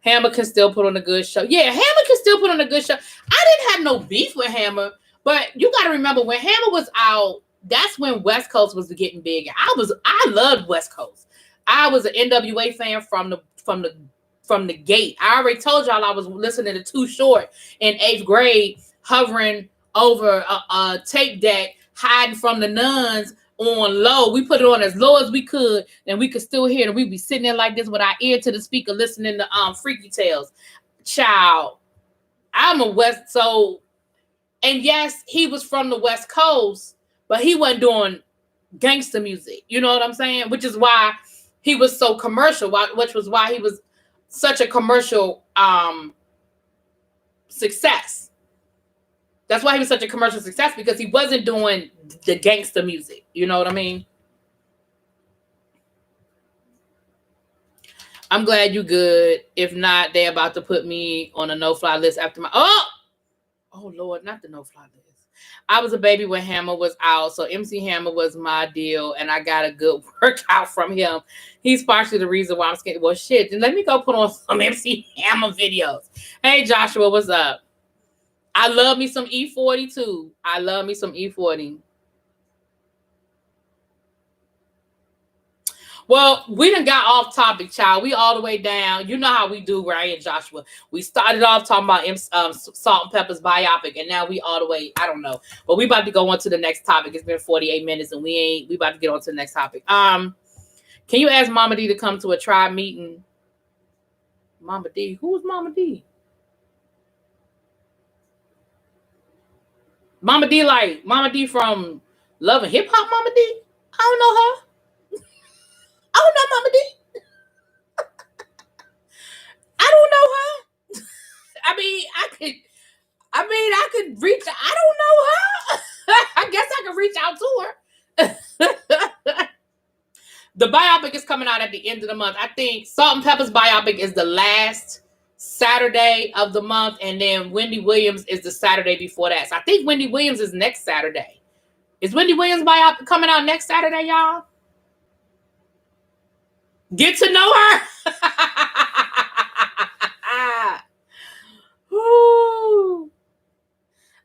S1: Hammer can still put on a good show. Yeah, Hammer can still put on a good show. I didn't have no beef with Hammer, but you got to remember when Hammer was out, that's when West Coast was getting big. I loved West Coast. I was an NWA fan from the gate. I already told y'all I was listening to Too Short in 8th grade, hovering over a tape deck, hiding from the nuns on low. We put it on as low as we could, and we could still hear it. We'd be sitting there like this with our ear to the speaker, listening to Freaky Tales. Child, I'm a West, so, and yes, he was from the West Coast, but he wasn't doing gangster music. You know what I'm saying? Which is why he was so commercial, which was why he was such a commercial success. That's why he was such a commercial success, because he wasn't doing the gangster music. You know what I mean? I'm glad you good. If not, they're about to put me on a no-fly list after my... Oh, Lord, not the no-fly list. I was a baby when Hammer was out, so MC Hammer was my deal, and I got a good workout from him. He's partially the reason why I'm scared. Well, shit, then let me go put on some MC Hammer videos. Hey, Joshua, what's up? I love me some E40 too. I love me some E40. Well, we done got off topic, child. We all the way down. You know how we do right here, Joshua. We started off talking about Salt and Pepper's biopic, and now we all the way, I don't know. But we about to go on to the next topic. It's been 48 minutes, and we about to get on to the next topic. Can you ask Mama D to come to a tribe meeting? Mama D? Who was Mama D? Mama D, like Mama D from Love and Hip Hop. Mama D? I don't know her. I don't know Mama D. I don't know her. I could reach. I don't know her. I guess I could reach out to her. The biopic is coming out at the end of the month. I think Salt and Pepper's biopic is the last Saturday of the month, and then Wendy Williams is the Saturday before that. So I think Wendy Williams is next Saturday. Is Wendy Williams biopic coming out next Saturday, y'all? Get to know her.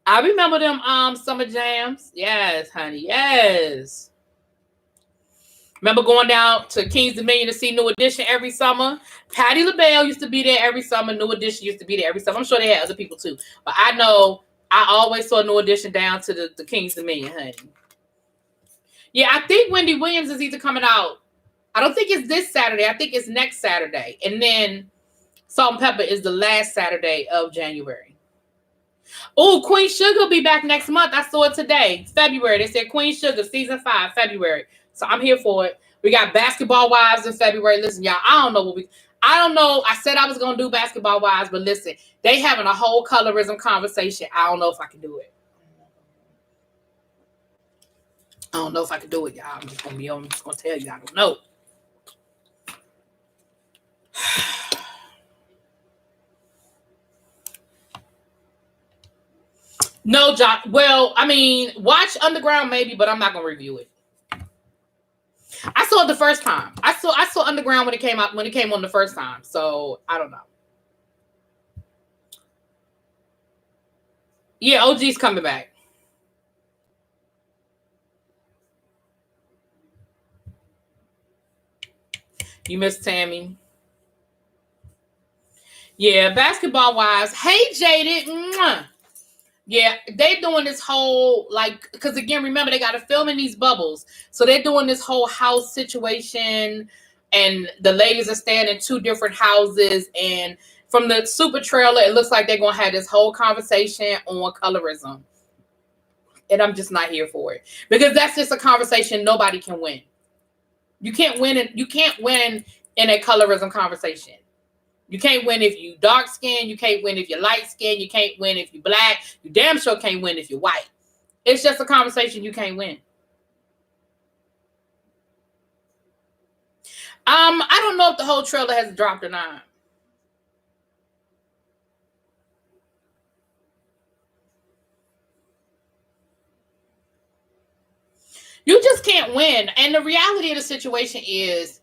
S1: I remember them summer jams. Yes, honey. Yes. Remember going down to Kings Dominion to see New Edition every summer? Patti LaBelle used to be there every summer. New Edition used to be there every summer. I'm sure they had other people too. But I know I always saw New Edition down to the Kings Dominion, honey. Yeah, I think Wendy Williams is either coming out I don't think it's this Saturday. I think it's next Saturday. And then Salt and Pepper is the last Saturday of January. Oh, Queen Sugar will be back next month. I saw it today. February. They said Queen Sugar season 5, February. So I'm here for it. We got Basketball Wives in February. Listen, y'all, I don't know. I said I was going to do Basketball Wives, but listen, they having a whole colorism conversation. I don't know if I can do it. I don't know if I can do it, y'all. I'm just going to tell you, I don't know. No, John. Well, I mean, watch Underground maybe, but I'm not gonna review it. I saw it the first time. I saw Underground when it came on the first time. So I don't know. Yeah, OG's coming back. You miss Tammy. Yeah, Basketball Wives. Hey, Jaded. Mwah. Yeah, they're doing this whole, like, because again, remember, they got to film in these bubbles. So they're doing this whole house situation, and the ladies are staying in 2 different houses. And from the super trailer, it looks like they're going to have this whole conversation on colorism. And I'm just not here for it. Because that's just a conversation nobody can win. You can't win in a colorism conversation. You can't win if you dark skin. You can't win if you're light skin. You can't win if you're black. You damn sure can't win if you're white. It's just a conversation you can't win. I don't know if the whole trailer has dropped or not. You just can't win. And the reality of the situation is,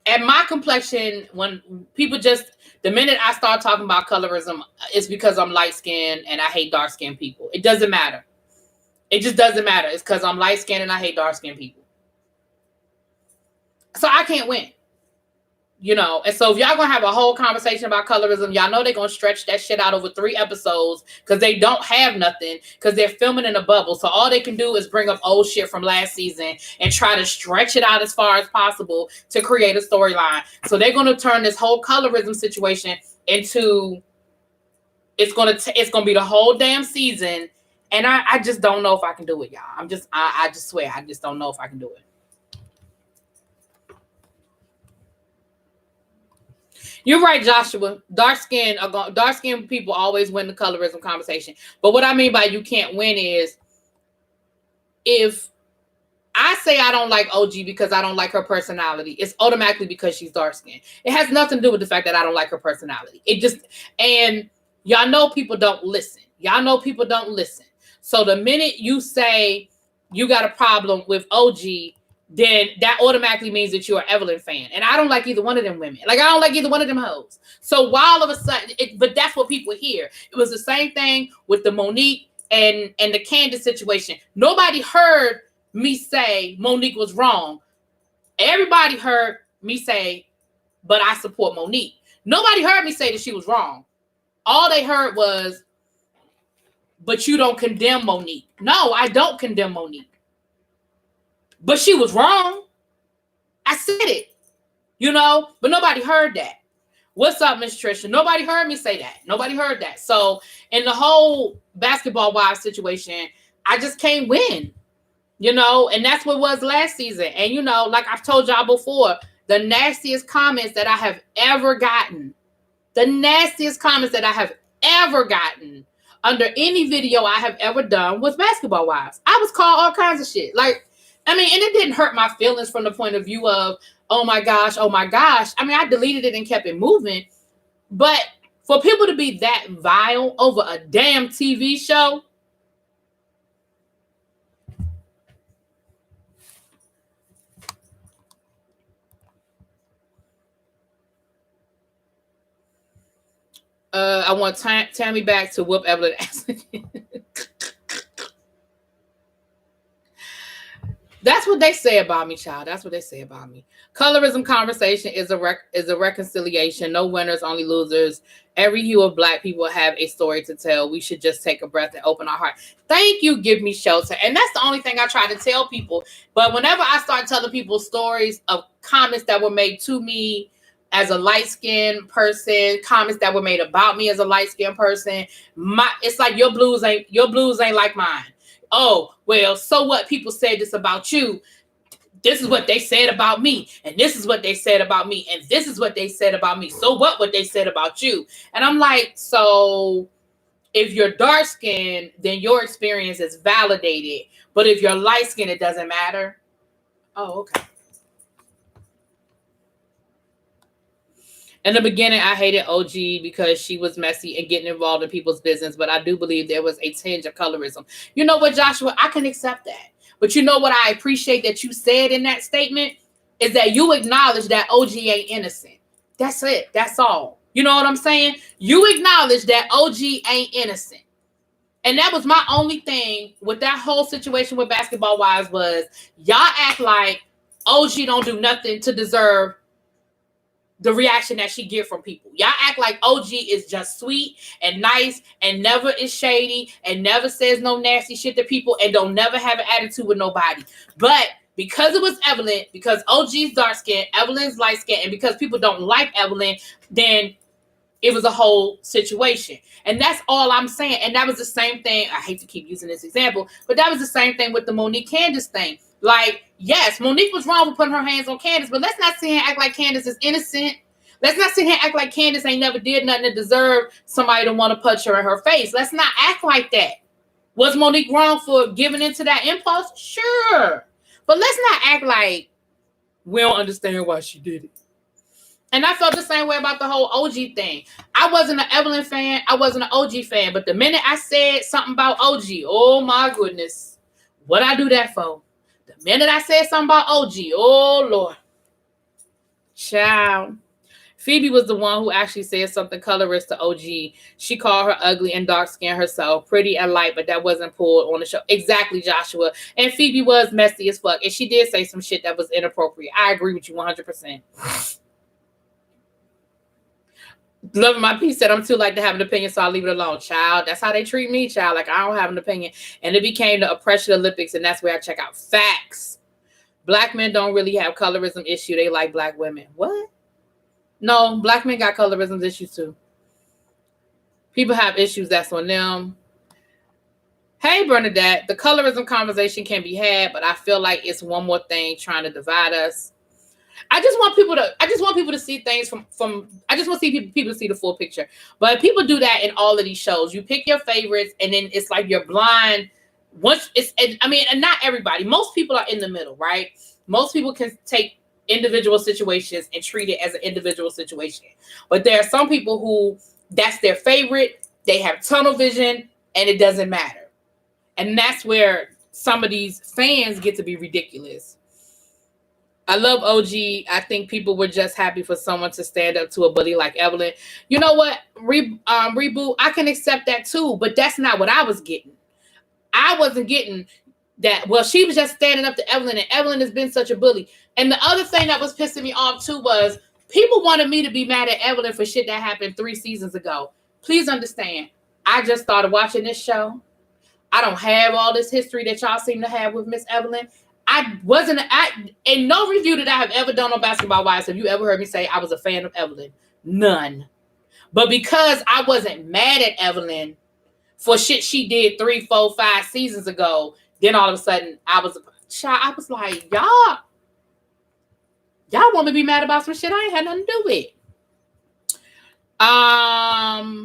S1: at my complexion, when people the minute I start talking about colorism, it's because I'm light skinned and I hate dark skinned people. It doesn't matter. It just doesn't matter. It's because I'm light skinned and I hate dark skinned people. So I can't win. You know, and so if y'all gonna have a whole conversation about colorism, y'all know they're gonna stretch that shit out over 3 episodes because they don't have nothing because they're filming in a bubble. So all they can do is bring up old shit from last season and try to stretch it out as far as possible to create a storyline. So they're gonna turn this whole colorism situation into it's gonna be the whole damn season. And I just don't know if I can do it, y'all. I just swear I just don't know if I can do it. You're right, Joshua. Dark skin people always win the colorism conversation. But what I mean by you can't win is if I say I don't like OG because I don't like her personality, it's automatically because she's dark skinned. It has nothing to do with the fact that I don't like her personality. And y'all know people don't listen. So the minute you say you got a problem with OG, then that automatically means that you're an Evelyn fan. And I don't like either one of them women. Like, I don't like either one of them hoes. So while all of a sudden, but that's what people hear. It was the same thing with the Monique and the Candace situation. Nobody heard me say Monique was wrong. Everybody heard me say, but I support Monique. Nobody heard me say that she was wrong. All they heard was, but you don't condemn Monique. No, I don't condemn Monique. But she was wrong. I said it, but nobody heard that. What's up, Miss Trisha? Nobody heard me say that. Nobody heard that. So in the whole Basketball Wives situation, I just can't win, and that's what it was last season. And, like I've told y'all before, the nastiest comments that I have ever gotten, under any video I have ever done was Basketball Wives. I was called all kinds of shit. And it didn't hurt my feelings from the point of view of, oh my gosh. I deleted it and kept it moving. But for people to be that vile over a damn TV show, I want Tammy back to whoop Evelyn ass again. That's what they say about me, child. That's what they say about me. Colorism conversation is a reconciliation. No winners, only losers. Every hue of Black people have a story to tell. We should just take a breath and open our heart. Thank you, give me shelter. And that's the only thing I try to tell people. But whenever I start telling people stories of comments that were made to me as a light-skinned person, comments that were made about me as a light-skinned person, it's like your blues ain't like mine. Oh, well, so what? People said this about you. This is what they said about me. And this is what they said about me. And this is what they said about me. So what they said about you? And I'm like, so if you're dark skinned, then your experience is validated. But if you're light skinned, it doesn't matter. Oh, okay. In the beginning, I hated OG because she was messy and getting involved in people's business, but I do believe there was a tinge of colorism. You know what, Joshua? I can accept that. But you know what I appreciate that you said in that statement is that you acknowledge that OG ain't innocent. That's it. That's all. You know what I'm saying? You acknowledge that OG ain't innocent. And that was my only thing with that whole situation with Basketball Wives was y'all act like OG don't do nothing to deserve the reaction that she get from people. Y'all act like OG is just sweet and nice and never is shady and never says no nasty shit to people and don't never have an attitude with nobody. But because it was Evelyn, because OG's dark skin, Evelyn's light skin, and because people don't like Evelyn, then it was a whole situation. And that's all I'm saying. And that was the same thing. I hate to keep using this example, but that was the same thing with the Monique Candace thing. Like, yes, Monique was wrong with putting her hands on Candace, but let's not sit here and act like Candace is innocent. Let's not sit here and act like Candace ain't never did nothing to deserve somebody to want to punch her in her face. Let's not act like that. Was Monique wrong for giving into that impulse? Sure. But let's not act like we don't understand why she did it. And I felt the same way about the whole OG thing. I wasn't an Evelyn fan. I wasn't an OG fan. But the minute I said something about OG, oh my goodness. What I do that for? The minute I said something about OG, oh Lord. Child. Phoebe was the one who actually said something colorist to OG. She called her ugly and dark-skinned herself, pretty and light, but that wasn't pulled on the show. Exactly, Joshua. And Phoebe was messy as fuck. And she did say some shit that was inappropriate. I agree with you 100%. Loving my piece said, I'm too light to have an opinion, so I'll leave it alone. Child, that's how they treat me, child. Like, I don't have an opinion. And it became the oppression Olympics, and that's where I check out facts. Black men don't really have colorism issue. They like black women. What? No, black men got colorism issues too. People have issues, that's on them. Hey, Bernadette, the colorism conversation can be had, but I feel like it's one more thing trying to divide us. I just want people to see things from I just want to see people to see the full picture. But people do that in all of these shows. You pick your favorites, and then it's like you're blind. And not everybody. Most people are in the middle, right? Most people can take individual situations and treat it as an individual situation. But there are some people who that's their favorite. They have tunnel vision, and it doesn't matter. And that's where some of these fans get to be ridiculous. I love OG. I think people were just happy for someone to stand up to a bully like Evelyn. You know what? Reboot, I can accept that too, but that's not what I was getting. I wasn't getting that. Well, she was just standing up to Evelyn, and Evelyn has been such a bully. And the other thing that was pissing me off too was people wanted me to be mad at Evelyn for shit that happened 3 seasons ago. Please understand, I just started watching this show. I don't have all this history that y'all seem to have with Miss Evelyn. In no review that I have ever done on Basketball Wives have you ever heard me say I was a fan of Evelyn. None. But because I wasn't mad at Evelyn for shit she did 3, 4, 5 seasons ago, then all of a sudden I was like, y'all want me to be mad about some shit I ain't had nothing to do with. I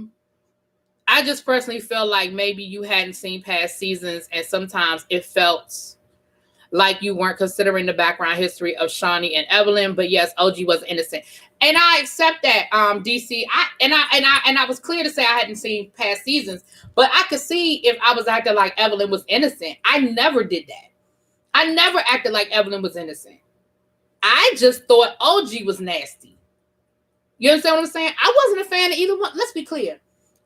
S1: just personally feel like maybe you hadn't seen past seasons, and sometimes it felt like you weren't considering the background history of Shawnee and Evelyn. But yes, OG was innocent, and I accept that. DC, I was clear to say I hadn't seen past seasons, but I could see if I was acting like Evelyn was innocent. I never did that. I never acted like Evelyn was innocent. I just thought OG was nasty. You understand what I'm saying? I wasn't a fan of either one. Let's be clear.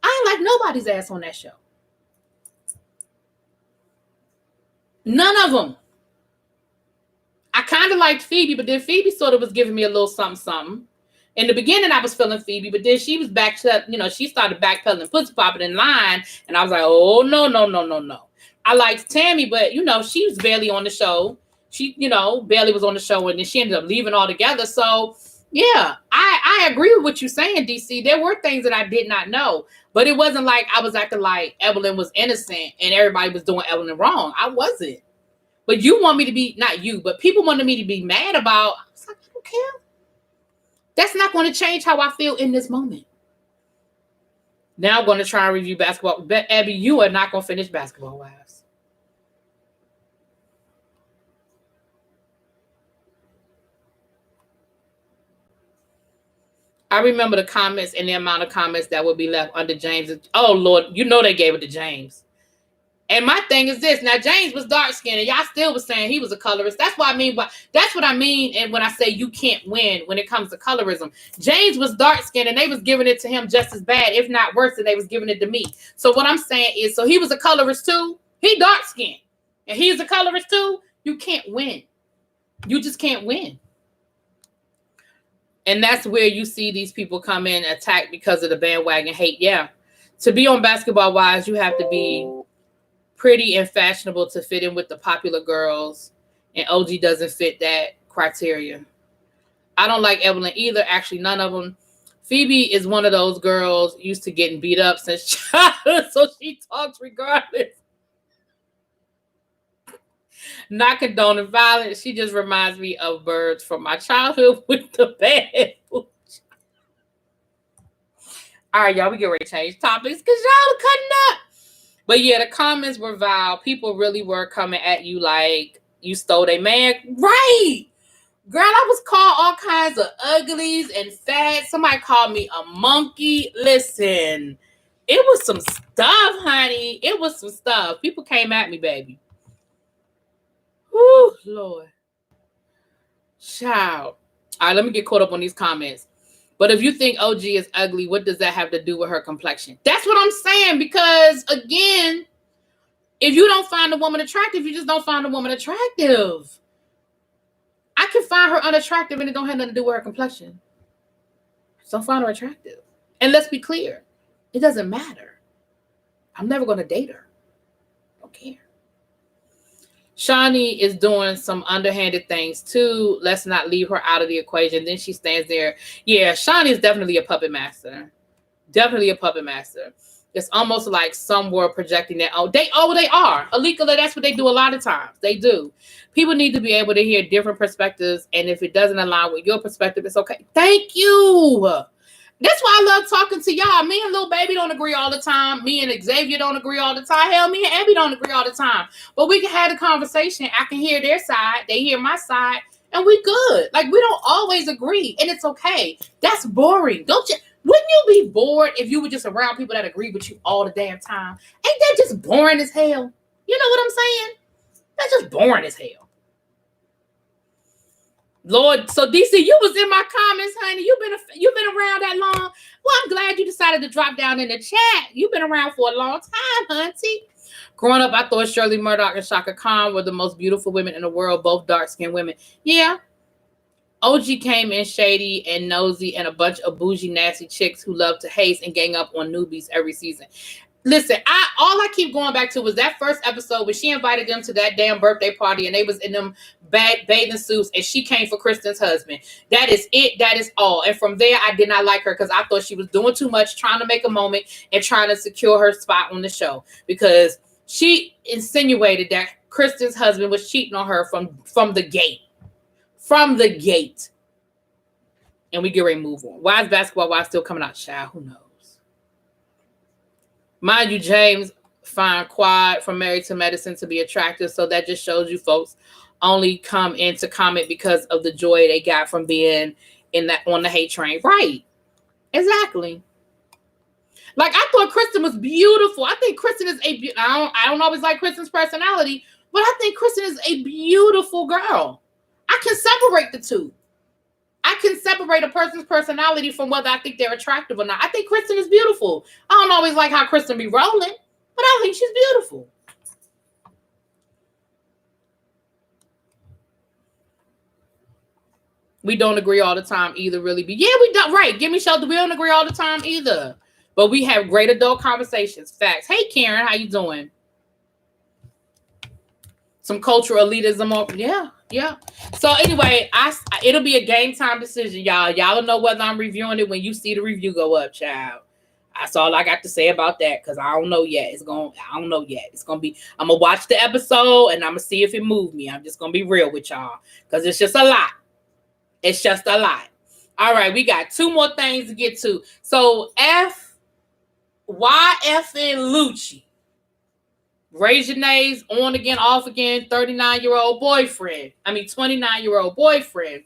S1: I ain't like nobody's ass on that show. None of them. of liked Phoebe, but then Phoebe sort of was giving me a little something. In the beginning, I was feeling Phoebe, but then she was back to, she started backpedaling, pussy popping in line, and I was like, oh, no. I liked Tammy, but, she was barely on the show. She, barely was on the show, and then she ended up leaving altogether. So, yeah, I agree with what you're saying, DC. There were things that I did not know, but it wasn't like I was acting like Evelyn was innocent and everybody was doing Evelyn wrong. I wasn't. But you want me to be, not you, but people wanted me to be mad about, I was like, I don't care. That's not going to change how I feel in this moment. Now I'm going to try and review basketball. But Abby, you are not going to finish Basketball Wives. I remember the comments and the amount of comments that would be left under James. Oh, Lord, they gave it to James. And my thing is this. Now, James was dark-skinned, and y'all still was saying he was a colorist. That's what I mean. That's what I mean. And when I say you can't win when it comes to colorism, James was dark-skinned, and they was giving it to him just as bad, if not worse, than they was giving it to me. So what I'm saying is, so he was a colorist too. He dark-skinned, and he's a colorist too. You can't win. You just can't win. And that's where you see these people come in, attack because of the bandwagon hate. Yeah. To be on Basketball Wives, you have to be pretty and fashionable to fit in with the popular girls, and OG doesn't fit that criteria. I don't like Evelyn either. Actually, none of them. Phoebe is one of those girls used to getting beat up since childhood, so she talks regardless. Not condoning violence. She just reminds me of birds from my childhood with the bad pooch. All right, y'all, we get ready to change topics because y'all are cutting up. But yeah, the comments were vile. People really were coming at you like you stole their man. Right. Girl, I was called all kinds of uglies and fat. Somebody called me a monkey. Listen, it was some stuff, honey. It was some stuff. People came at me, baby. Whew, Lord. Child. All right, let me get caught up on these comments. But if you think OG is ugly, what does that have to do with her complexion? That's what I'm saying. Because, again, if you don't find a woman attractive, you just don't find a woman attractive. I can find her unattractive and it don't have nothing to do with her complexion. Just don't find her attractive. And let's be clear. It doesn't matter. I'm never going to date her. Don't care. Shawnee is doing some underhanded things too. Let's not leave her out of the equation. Then she stands there. Yeah, Shawnee is definitely a puppet master. Definitely a puppet master. It's almost like some were projecting that. They are. Alika, that's what they do a lot of times. They do. People need to be able to hear different perspectives. And if it doesn't align with your perspective, it's okay. Thank you. That's why I love talking to y'all. Me and Lil Baby don't agree all the time. Me and Xavier don't agree all the time. Hell, me and Abby don't agree all the time. But we can have a conversation. I can hear their side. They hear my side. And we good. Like, we don't always agree. And it's okay. That's boring. Wouldn't you be bored if you were just around people that agree with you all the damn time? Ain't that just boring as hell? You know what I'm saying? That's just boring as hell. Lord, so DC, you was in my comments, honey. You've been around that long. Well, I'm glad you decided to drop down in the chat. You've been around for a long time, hunty. Growing up, I thought Shirley Murdoch and Shaka Khan were the most beautiful women in the world, both dark-skinned women. Yeah. OG came in shady and nosy and a bunch of bougie, nasty chicks who love to haze and gang up on newbies every season. Listen, all I keep going back to was that first episode when she invited them to that damn birthday party and they was in them bad bathing suits and she came for Kristen's husband. That is it. That is all. And from there, I did not like her because I thought she was doing too much, trying to make a moment and trying to secure her spot on the show because she insinuated that Kristen's husband was cheating on her from the gate. From the gate. And we get ready to move on. Why is Basketball Wives still coming out? Child, who knows? Mind you, James find Quad from Married to Medicine to be attractive. So that just shows you folks only come in to comment because of the joy they got from being on the hate train. Right. Exactly. Like, I thought Kristen was beautiful. I think Kristen is I don't always like Kristen's personality, but I think Kristen is a beautiful girl. I can separate the two. I can separate a person's personality from whether I think they're attractive or not. I think Kristen is beautiful. I don't always like how Kristen be rolling, but I think she's beautiful. We don't agree all the time either, really. But yeah, we don't. Right. Give me shelter. We don't agree all the time either. But we have great adult conversations. Facts. Hey, Karen, how you doing? Some cultural elitism. Yeah. So anyway, it'll be a game time decision, y'all. Y'all don't know whether I'm reviewing it when you see the review go up, child. That's all I got to say about that, because I don't know yet. I don't know yet. It's gonna be. I'm gonna watch the episode and I'm gonna see if it moved me. I'm just gonna be real with y'all, because it's just a lot. It's just a lot. All right, we got two more things to get to. So YFN Lucci, Reginae's on again, off again, 39-year-old boyfriend. 29-year-old boyfriend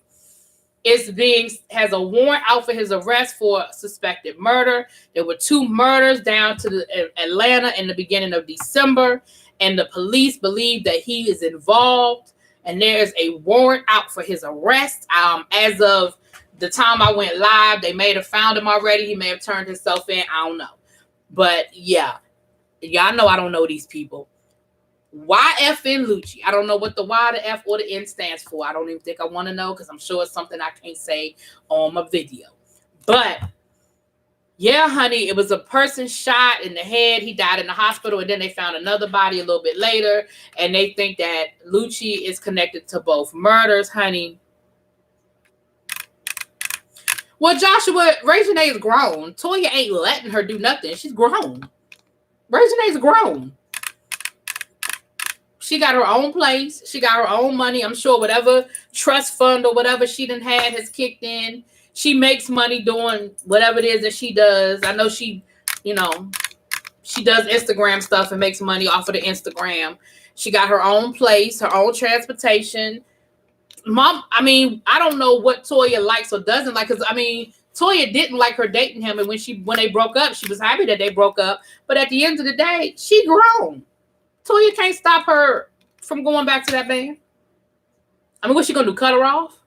S1: has a warrant out for his arrest for suspected murder. There were 2 murders down to Atlanta in the beginning of December, and the police believe that he is involved, and there's a warrant out for his arrest. As of the time I went live, they may have found him already. He may have turned himself in. I don't know. But yeah, y'all know I don't know these people. YFN Lucci. I don't know what the Y, the F, or the N stands for. I don't even think I want to know, because I'm sure it's something I can't say on my video. But yeah, honey, it was a person shot in the head. He died in the hospital, and then they found another body a little bit later, and they think that Lucci is connected to both murders, honey. Well, Joshua, Reginae is grown. Toya ain't letting her do nothing. She's grown. Reginae's grown. She got her own place. She got her own money. I'm sure whatever trust fund or whatever she done had has kicked in. She makes money doing whatever it is that she does. I know she does Instagram stuff and makes money off of the Instagram. She got her own place, her own transportation. Mom, I don't know what Toya likes or doesn't like, because Toya didn't like her dating him, and when they broke up, she was happy that they broke up. But at the end of the day, she grown. Toya can't stop her from going back to that man. What's she gonna do? Cut her off?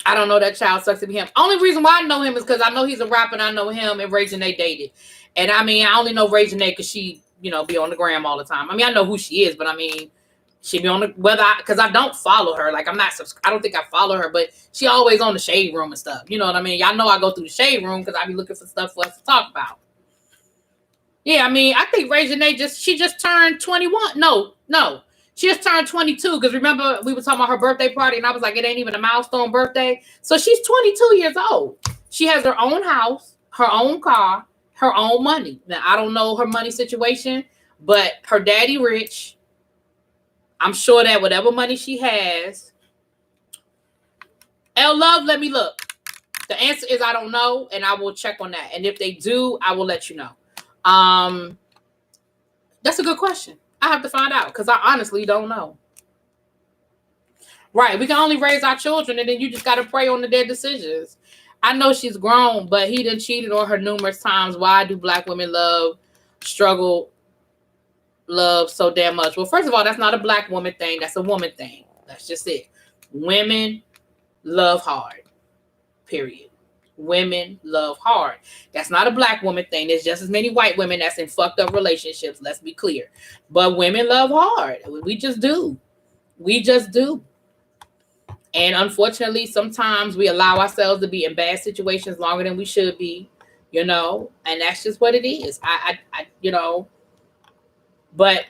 S1: I don't know. That child sucks to be him. Only reason why I know him is because I know he's a rapper, and I know him and Reginae dated. And I only know Reginae because she, be on the gram all the time. I know who she is, but she be on the, because I don't follow her. Like, I don't think I follow her, but she always on the shade room and stuff. You know what I mean? Y'all know I go through the shade room because I be looking for stuff for us to talk about. Yeah, I think Reginae just turned 21. No. She just turned 22, because remember we were talking about her birthday party, and I was like, it ain't even a milestone birthday. So she's 22 years old. She has her own house, her own car, her own money. Now, I don't know her money situation, but her daddy rich. I'm sure that whatever money she has. L Love, let me look. The answer is I don't know, and I will check on that. And if they do, I will let you know. That's a good question. I have to find out, because I honestly don't know. Right. We can only raise our children, and then you just got to pray on their decisions. I know she's grown, but he done cheated on her numerous times. Why do black women love so damn much? Well, first of all, that's not a black woman thing. That's a woman thing. That's just it. Women love hard. Period. Women love hard. That's not a black woman thing. There's just as many white women that's in fucked up relationships. Let's be clear. But women love hard. We just do. And unfortunately, sometimes we allow ourselves to be in bad situations longer than we should be, and that's just what it is. But,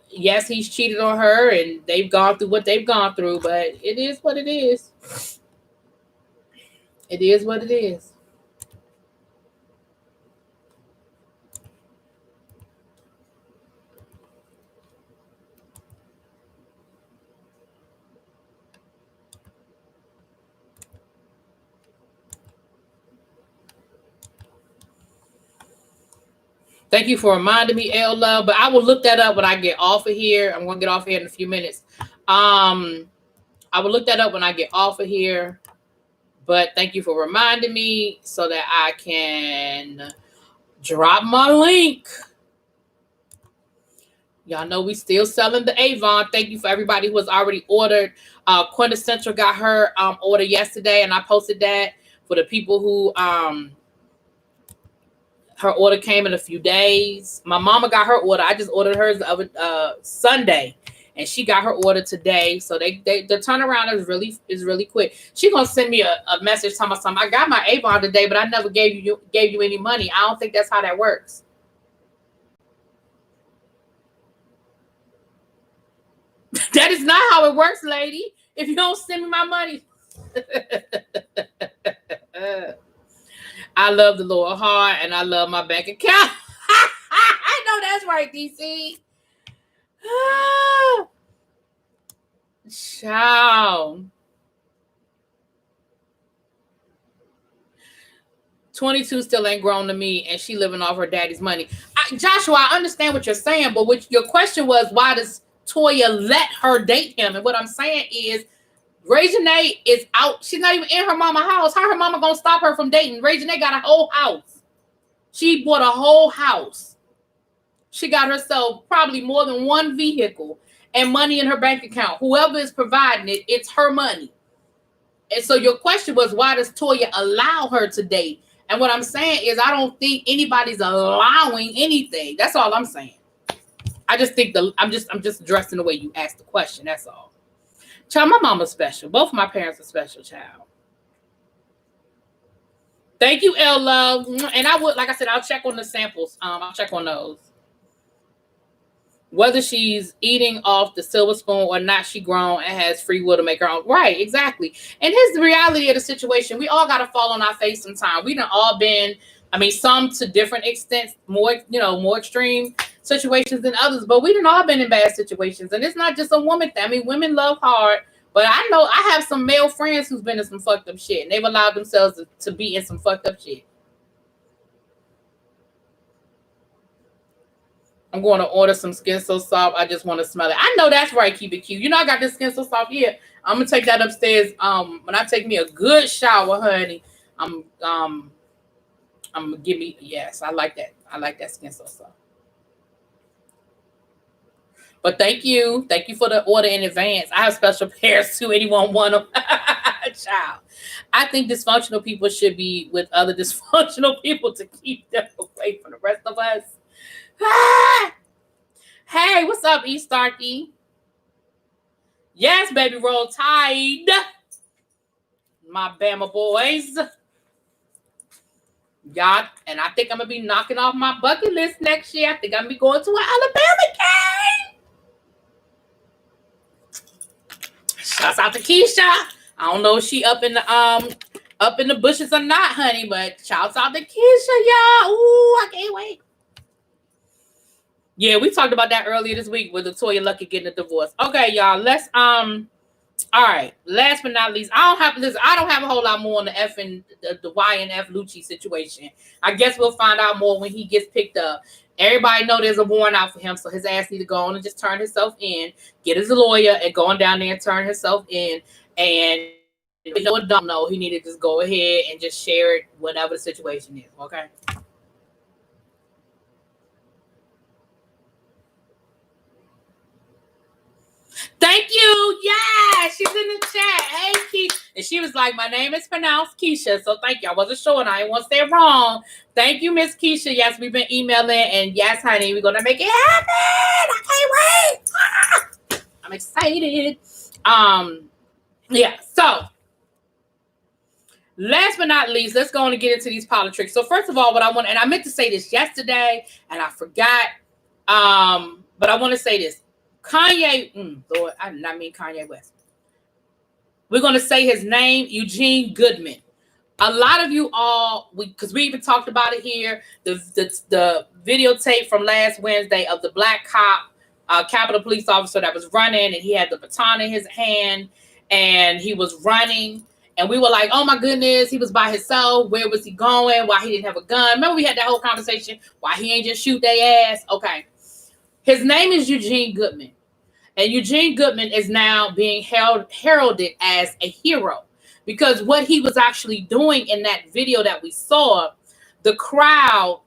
S1: yes, he's cheated on her, and they've gone through what they've gone through, but it is what it is. It is what it is. Thank you for reminding me, L Love, but I will look that up when I get off of here. I'm going to get off here in a few minutes. I will look that up when I get off of here. But thank you for reminding me so that I can drop my link. Y'all know we still selling the Avon. Thank you for everybody who has already ordered. Quintessential got her order yesterday, and I posted that for the people who her order came in a few days. My mama got her order. I just ordered hers the other Sunday. and she got her order today. So the turnaround is really quick. She gonna send me a message telling me something. I got my Avon today, but I never gave you any money. I don't think that's how that works. That is not how it works, lady. If you don't send me my money. I love the Lord hard, and I love my bank account. I know that's right, DC. Child. 22 still ain't grown to me, and she living off her daddy's money. Joshua, I understand what you're saying, but what your question was, why does Toya let her date him? And what I'm saying is, Ray Janae is out. She's not even in her mama's house. How her mama gonna stop her from dating? Ray Janae got a whole house. She bought a whole house. She got herself probably more than one vehicle and money in her bank account. Whoever is providing it, it's her money. And so your question was, why does Toya allow her to date? And what I'm saying is, I don't think anybody's allowing anything. That's all I'm saying. I just think I'm just addressing the way you asked the question. That's all. Child, my mama's special. Both of my parents are special, child. Thank you, L Love. And I would, like I said, I'll check on the samples. I'll check on those. Whether she's eating off the silver spoon or not, she grown and has free will to make her own. Right, exactly. And here's the reality of the situation. We all got to fall on our face sometime. We done all been, some to different extents, more extreme situations than others, but we done all been in bad situations. And it's not just a woman thing. Women love hard, but I know I have some male friends who's been in some fucked up shit, and they've allowed themselves to be in some fucked up shit. I'm going to order some Skin So Soft. I just want to smell it. I know that's right. Keep it cute. I got this Skin So Soft here. I'm gonna take that upstairs. When I take me a good shower, honey, I'm gonna give me. Yes, I like that. I like that Skin So Soft. But thank you for the order in advance. I have special pairs too. Anyone want them? Child. I think dysfunctional people should be with other dysfunctional people to keep them away from the rest of us. Hey, what's up, E Starkey? Yes, baby, roll tide. My Bama boys. God, and I think I'm gonna be knocking off my bucket list next year. I think I'm gonna be going to an Alabama game. Shouts out to Keisha. I don't know if she up in the bushes or not, honey, but shouts out to Keisha, y'all. Ooh, I can't wait. Yeah, we talked about that earlier this week with Latoya Luckett getting a divorce. Okay, y'all. Let's all right. Last but not least, I don't have a whole lot more on the F and the Y and F Lucci situation. I guess we'll find out more when he gets picked up. Everybody know there's a warrant out for him, so his ass need to go on and just turn himself in, get his lawyer, and go on down there and turn himself in. And if you don't know, he need to just go ahead and just share it, whatever the situation is. Okay. Thank you. Yeah, she's in the chat. Hey, Keisha. And she was like, my name is pronounced Keisha. So thank you. I wasn't sure and I didn't want to say it wrong. Thank you, Miss Keisha. Yes, we've been emailing. And yes, honey, we're going to make it happen. I can't wait. I'm excited. Yeah. So last but not least, let's go on and get into these politics. So first of all, and I meant to say this yesterday and I forgot. But I want to say this. Kanye, Lord, I did not mean Kanye West. We're going to say his name, Eugene Goodman. A lot of you all, because we even talked about it here, the videotape from last Wednesday of the black cop, Capitol Police officer that was running, and he had the baton in his hand, and he was running, and we were like, oh my goodness, he was by himself. Where was he going? Why he didn't have a gun? Remember we had that whole conversation? Why he ain't just shoot their ass? Okay. His name is Eugene Goodman. And Eugene Goodman is now being heralded as a hero because what he was actually doing in that video that we saw, the crowd,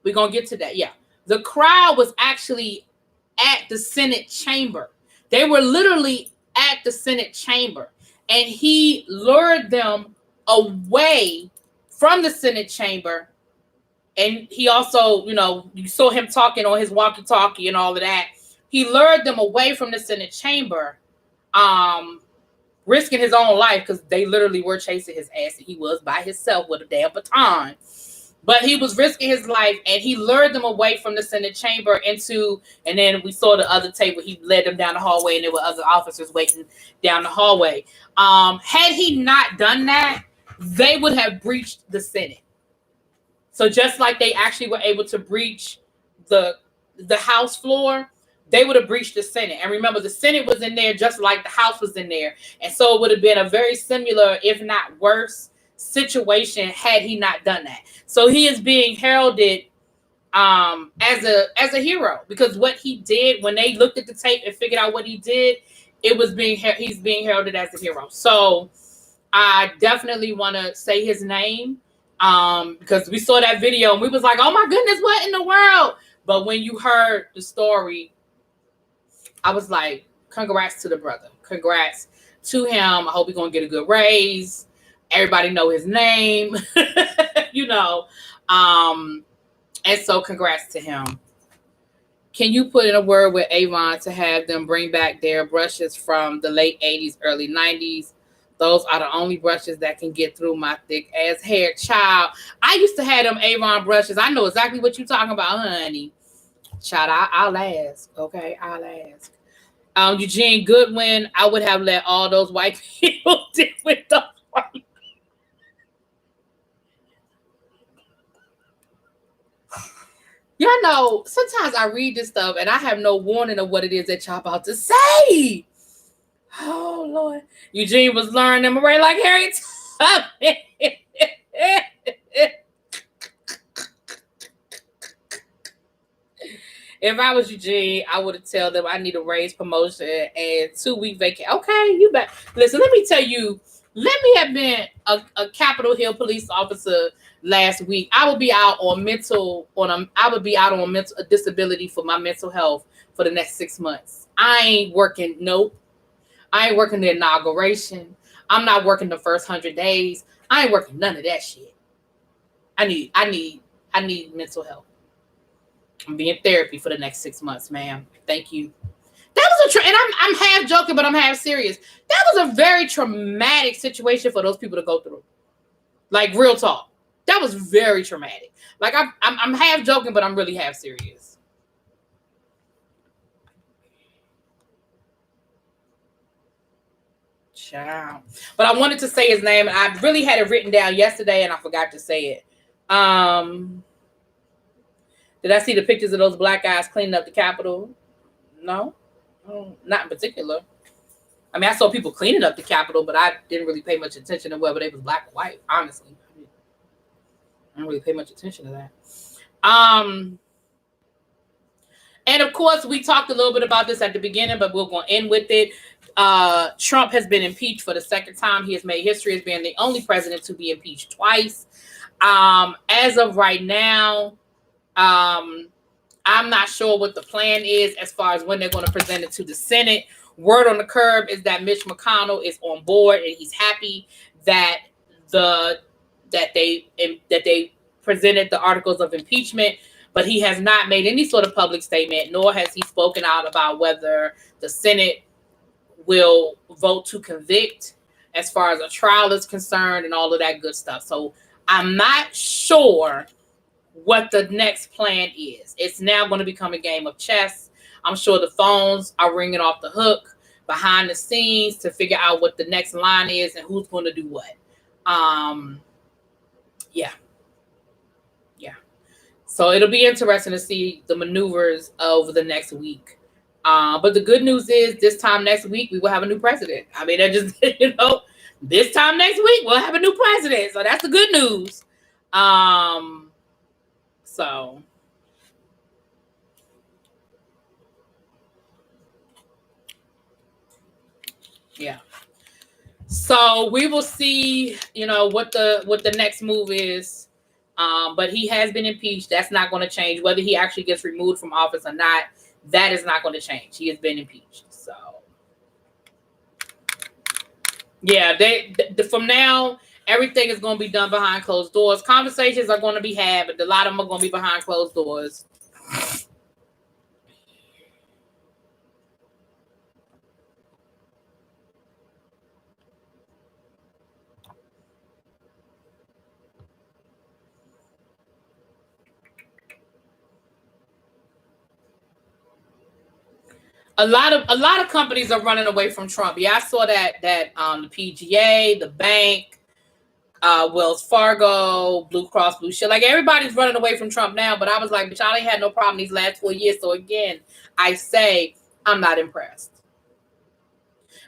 S1: we're going to get to that. Yeah. The crowd was actually at the Senate chamber. They were literally at the Senate chamber, and he lured them away from the Senate chamber. And he also, you saw him talking on his walkie-talkie and all of that he lured them away from the Senate chamber, risking his own life because they literally were chasing his ass and he was by himself with a damn baton. But he was risking his life and he lured them away from the Senate chamber into, and then we saw the other table. He led them down the hallway and there were other officers waiting down the hallway. Had he not done that, they would have breached the Senate. So just like they actually were able to breach the House floor, they would have breached the Senate. And remember, the Senate was in there just like the House was in there. And so it would have been a very similar, if not worse, situation had he not done that. So he is being heralded as a hero, because what he did when they looked at the tape and figured out what he did, he's being heralded as a hero. So I definitely want to say his name because we saw that video and we was like, oh my goodness, what in the world? But when you heard the story, I was like, congrats to the brother. Congrats to him. I hope he's going to get a good raise. Everybody know his name, and so congrats to him. Can you put in a word with Avon to have them bring back their brushes from the late 80s, early 90s? Those are the only brushes that can get through my thick ass hair. Child, I used to have them Avon brushes. I know exactly what you're talking about, honey. Child, I'll ask. Okay, I'll ask. Eugene Goodwin, I would have let all those white people deal with the white. Y'all know, sometimes I read this stuff and I have no warning of what it is that y'all about to say. Oh, Lord. Eugene was learning them right like Harry Tubman. If I was Eugene, I would have tell them I need a raise, promotion, and 2-week vacation. Okay, you bet. Listen, let me tell you, let me have been a Capitol Hill police officer last week. I would be out on mental disability for my mental health for the next 6 months. I ain't working. Nope. I ain't working the inauguration. I'm not working the first 100 days. I ain't working none of that shit. I need mental health. I'm being in therapy for the next 6 months, ma'am. Thank you. That was and I'm half joking, but I'm half serious. That was a very traumatic situation for those people to go through. Like, real talk. That was very traumatic. Like, I'm half joking, but I'm really half serious. Ciao. But I wanted to say his name, and I really had it written down yesterday, and I forgot to say it. Did I see the pictures of those black guys cleaning up the Capitol? No, not in particular. I mean, I saw people cleaning up the Capitol, but I didn't really pay much attention to whether they was black or white, honestly. I didn't really pay much attention to that. And of course, we talked a little bit about this at the beginning, but we're going to end with it. Trump has been impeached for the second time. He has made history as being the only president to be impeached twice. As of right now, I'm not sure what the plan is as far as when they're going to present it to the Senate. Word on the curb is that Mitch McConnell is on board and he's happy that they presented the articles of impeachment, but he has not made any sort of public statement, nor has he spoken out about whether the Senate will vote to convict as far as a trial is concerned and all of that good stuff. So I'm not sure what the next plan is. It's now going to become a game of chess. I'm sure the phones are ringing off the hook behind the scenes to figure out what the next line is and who's going to do what. Yeah. So it'll be interesting to see the maneuvers over the next week. But the good news is this time next week, we will have a new president. I mean, that just, this time next week, we'll have a new president. So that's the good news. So yeah. So we will see, what the next move is. But he has been impeached. That's not going to change. Whether he actually gets removed from office or not, that is not going to change. He has been impeached. So yeah, from now, everything is going to be done behind closed doors. Conversations are going to be had, but a lot of them are going to be behind closed doors. A lot of companies are running away from Trump. Yeah, I saw that the PGA, the bank, Wells Fargo, Blue Cross Blue Shield, like everybody's running away from Trump now. But I was like, but y'all ain't had no problem these last 4 years. So again, I say I'm not impressed.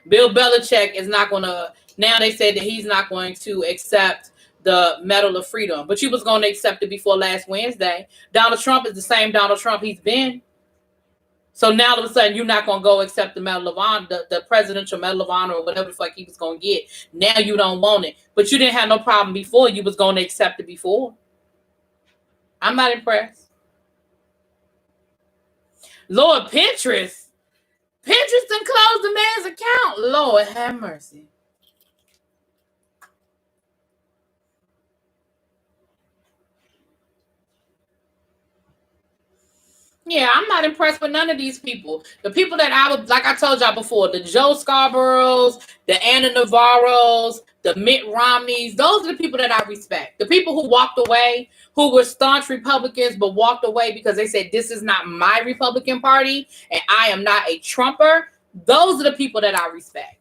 S1: Bill Belichick is not going to. Now they said that he's not going to accept the Medal of Freedom, but you was going to accept it before last Wednesday. Donald Trump is the same Donald Trump he's been. So now all of a sudden you're not going to go accept the Medal of Honor, the Presidential Medal of Honor or whatever the fuck he was going to get. Now you don't want it. But you didn't have no problem before. You was going to accept it before. I'm not impressed. Lord, Pinterest done closed the man's account. Lord have mercy. Yeah, I'm not impressed with none of these people. The people that I would, like I told y'all before, the Joe Scarboroughs, the Anna Navarros, the Mitt Romneys, those are the people that I respect. The people who walked away, who were staunch Republicans, but walked away because they said, this is not my Republican Party, and I am not a Trumper. Those are the people that I respect.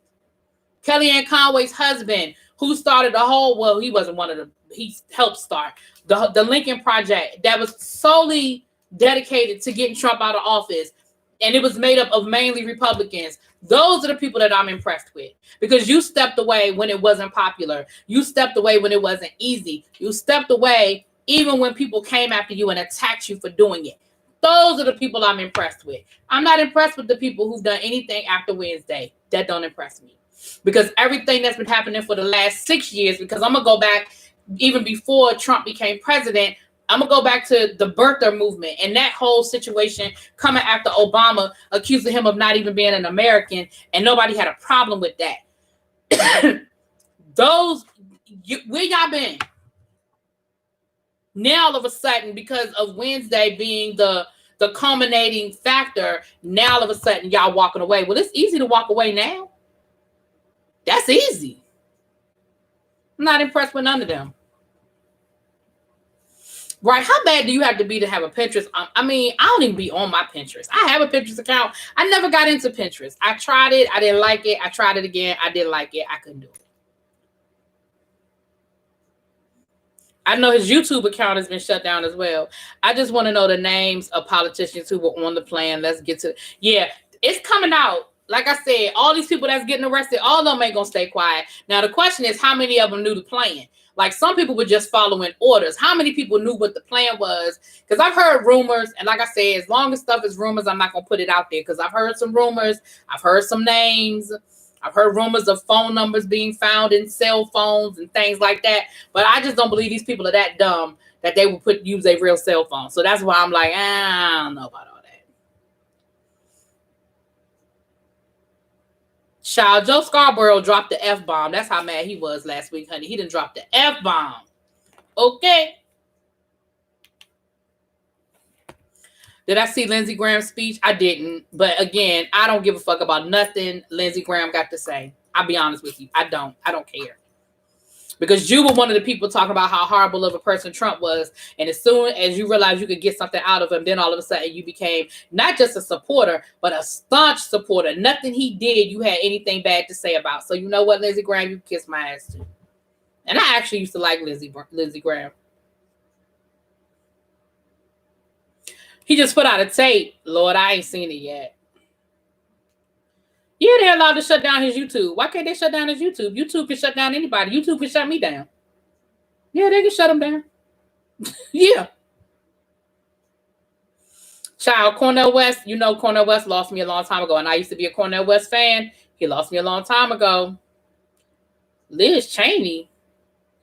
S1: Kellyanne Conway's husband, who started the whole, well, he wasn't one of the, he helped start the Lincoln Project that was solely dedicated to getting Trump out of office, and it was made up of mainly Republicans. Those are the people that I'm impressed with, because you stepped away when it wasn't popular. You stepped away when it wasn't easy. You stepped away even when people came after you and attacked you for doing it. Those are the people I'm impressed with. I'm not impressed with the people who've done anything after Wednesday. That don't impress me, because everything that's been happening for the last 6 years, because I'm going to go back even before Trump became president, I'm going to go back to the birther movement and that whole situation coming after Obama, accusing him of not even being an American, and nobody had a problem with that. Where y'all been? Now, all of a sudden, because of Wednesday being the culminating factor, now all of a sudden y'all walking away. Well, it's easy to walk away now. That's easy. I'm not impressed with none of them. Right? How bad do you have to be to have a Pinterest? I mean, I don't even be on my Pinterest. I have a Pinterest account. I never got into Pinterest. I tried it. I didn't like it. I tried it again. I didn't like it. I couldn't do it. I know his YouTube account has been shut down as well. I just want to know the names of politicians who were on the plan. Let's get to, yeah, it's coming out. Like I said, all these people that's getting arrested, all of them ain't going to stay quiet. Now, the question is, how many of them knew the plan? Like, some people were just following orders. How many people knew what the plan was? Because I've heard rumors, and like I said, as long as stuff is rumors, I'm not going to put it out there, because I've heard some rumors. I've heard some names. I've heard rumors of phone numbers being found in cell phones and things like that. But I just don't believe these people are that dumb that they would use a real cell phone. So that's why I'm like, I don't know about all that. Child, Joe Scarborough dropped the F-bomb. That's how mad he was last week, honey. He done dropped the F-bomb. Okay. Did I see Lindsey Graham's speech? I didn't. But again, I don't give a fuck about nothing Lindsey Graham got to say. I'll be honest with you. I don't care. Because you were one of the people talking about how horrible of a person Trump was. And as soon as you realized you could get something out of him, then all of a sudden you became not just a supporter, but a staunch supporter. Nothing he did you had anything bad to say about. So you know what, Lindsey Graham, you kiss my ass too. And I actually used to like Lindsey Graham. He just put out a tape. Lord, I ain't seen it yet. Yeah, they're allowed to shut down his YouTube. Why can't they shut down his YouTube? YouTube can shut down anybody. YouTube can shut me down. Yeah, they can shut him down. Yeah. Child, Cornel West, you know Cornel West lost me a long time ago, and I used to be a Cornel West fan. He lost me a long time ago. Liz Cheney.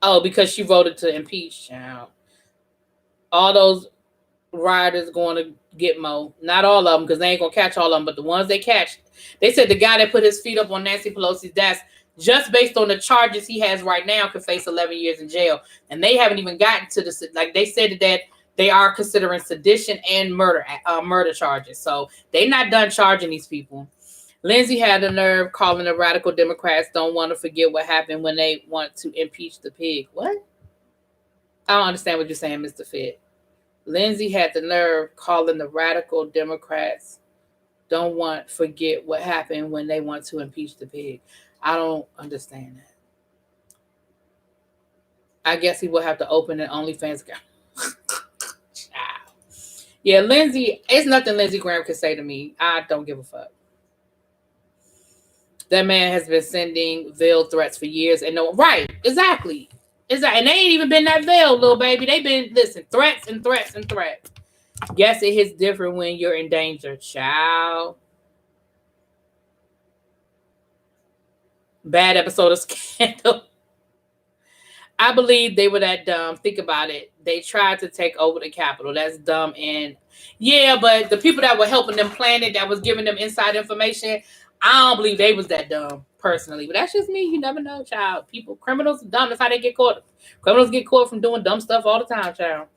S1: Oh, because she voted to impeach, child. All those rioters going to get Mo. Not all of them, because they ain't going to catch all of them, but the ones they catch. They said the guy that put his feet up on Nancy Pelosi's desk, just based on the charges he has right now, could face 11 years in jail. And they haven't even gotten to the, like they said that they are considering sedition and murder charges. So they're not done charging these people. Lindsey had the nerve calling the radical Democrats don't want to forget what happened when they want to impeach the pig. What? I don't understand what you're saying, Mr. Fitt. Lindsey had the nerve calling the radical Democrats don't want forget what happened when they want to impeach the pig. I don't understand that. I guess he will have to open an OnlyFans account. Yeah, Lindsey, it's nothing Lindsey Graham can say to me. I don't give a fuck. That man has been sending veiled threats for years, and no, right, exactly. And they ain't even been that veiled, little baby. They been, listen, threats and threats and threats. Guess it hits different when you're in danger, child. Bad episode of Scandal. I believe they were that dumb. Think about it. They tried to take over the Capitol. That's dumb. And yeah, but the people that were helping them plan it, that was giving them inside information, I don't believe they was that dumb, personally. But that's just me. You never know, child. Criminals are dumb. That's how they get caught. Criminals get caught from doing dumb stuff all the time, child.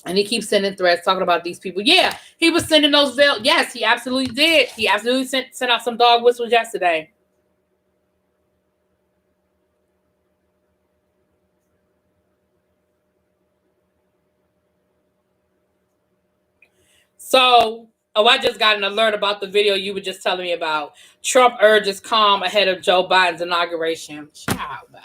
S1: And he keeps sending threats talking about these people. Yeah, he was sending those veil. Yes, he absolutely did. He absolutely sent out some dog whistles yesterday. So, I just got an alert about the video you were just telling me about. Trump urges calm ahead of Joe Biden's inauguration. Child, man.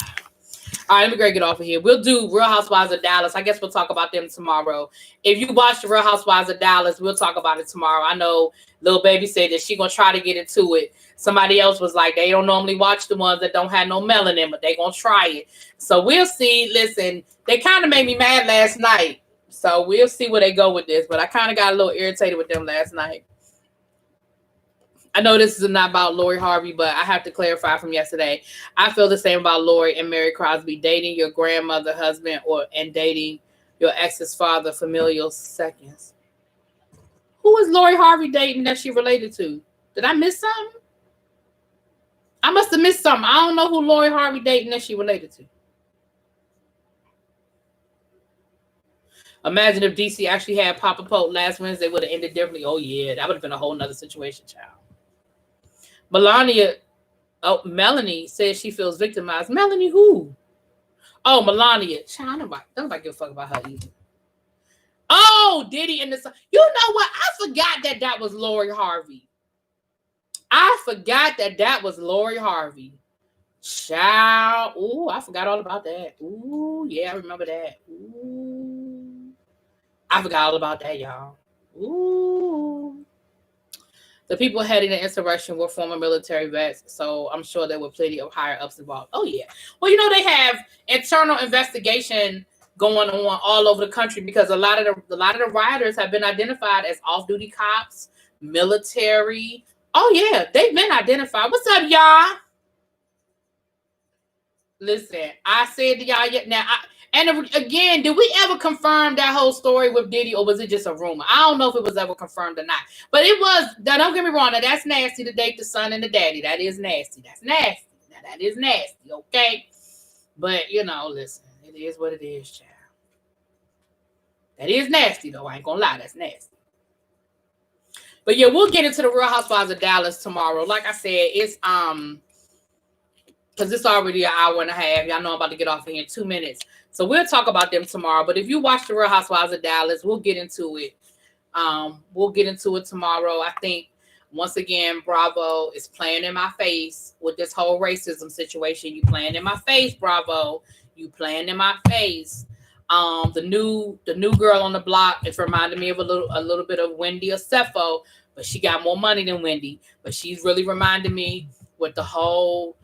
S1: All right, let me go get off of here. We'll do Real Housewives of Dallas. I guess we'll talk about them tomorrow. If you watch the Real Housewives of Dallas, we'll talk about it tomorrow. I know Lil Baby said that she's going to try to get into it. Somebody else was like, they don't normally watch the ones that don't have no melanin, but they going to try it. So we'll see. Listen, they kind of made me mad last night. So we'll see where they go with this. But I kind of got a little irritated with them last night. I know this is not about Lori Harvey, but I have to clarify from yesterday. I feel the same about Lori and Mary Crosby. Dating your grandmother, husband, and dating your ex's father, familial seconds. Who is Lori Harvey dating that she related to? Did I miss something? I must have missed something. I don't know who Lori Harvey dating that she related to. Imagine if DC actually had Papa Pope last Wednesday, would have ended differently. Oh, yeah, that would have been a whole nother situation, child. Melanie says she feels victimized. Melanie who? Oh, Melania. Child, nobody give a fuck about her either. Oh, Diddy and the... You know what? I forgot that was Lori Harvey. Child. Ooh, I forgot all about that. Ooh, yeah, I remember that. Ooh. I forgot all about that, y'all. Ooh. The people heading the insurrection were former military vets, so I'm sure there were plenty of higher ups involved. Oh, yeah. Well, they have internal investigation going on all over the country because a lot of the rioters have been identified as off-duty cops, military. Oh, yeah, they've been identified. What's up, y'all? Listen, I said to y'all now. Again, did we ever confirm that whole story with Diddy, or was it just a rumor? I don't know if it was ever confirmed or not. But it was. Don't get me wrong. Now, that's nasty to date the son and the daddy. That is nasty. That's nasty. Now, that is nasty, okay? But, listen. It is what it is, child. That is nasty, though. I ain't gonna lie. That's nasty. But, yeah, we'll get into the Real Housewives of Dallas tomorrow. Like I said, it's... because it's already an hour and a half. Y'all know I'm about to get off in 2 minutes. So we'll talk about them tomorrow. But if you watch the Real Housewives of Dallas, we'll get into it. We'll get into it tomorrow. I think, once again, Bravo is playing in my face with this whole racism situation. You playing in my face, Bravo. You playing in my face. The new girl on the block, it's reminded me of a little bit of Wendy Osefo, but she got more money than Wendy. But she's really reminded me with the whole...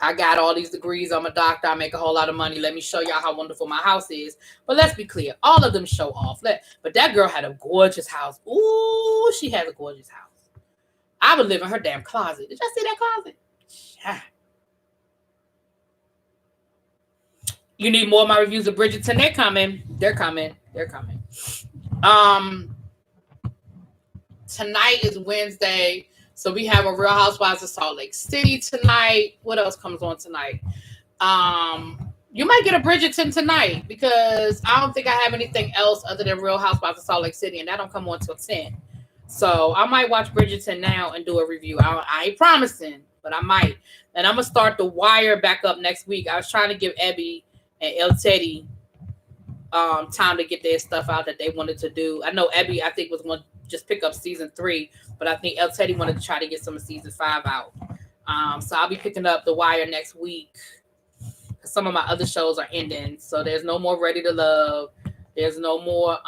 S1: I got all these degrees. I'm a doctor. I make a whole lot of money. Let me show y'all how wonderful my house is. But let's be clear. All of them show off. But that girl had a gorgeous house. Ooh, she has a gorgeous house. I would live in her damn closet. Did y'all see that closet? Yeah. You need more of my reviews of Bridgerton? They're coming. Tonight is Wednesday. So we have a Real Housewives of Salt Lake City tonight. What else comes on tonight? You might get a Bridgerton tonight because I don't think I have anything else other than Real Housewives of Salt Lake City, and that don't come on till 10. So I might watch Bridgerton now and do a review. I ain't promising, but I might. And I'm going to start The Wire back up next week. I was trying to give Ebby and El Teddy time to get their stuff out that they wanted to do. I know Ebby, I think, was going to just pick up season 3, but I think El Teddy wanted to try to get some of season 5 out. So I'll be picking up The Wire next week. Some of my other shows are ending, so there's no more Ready to Love. There's no more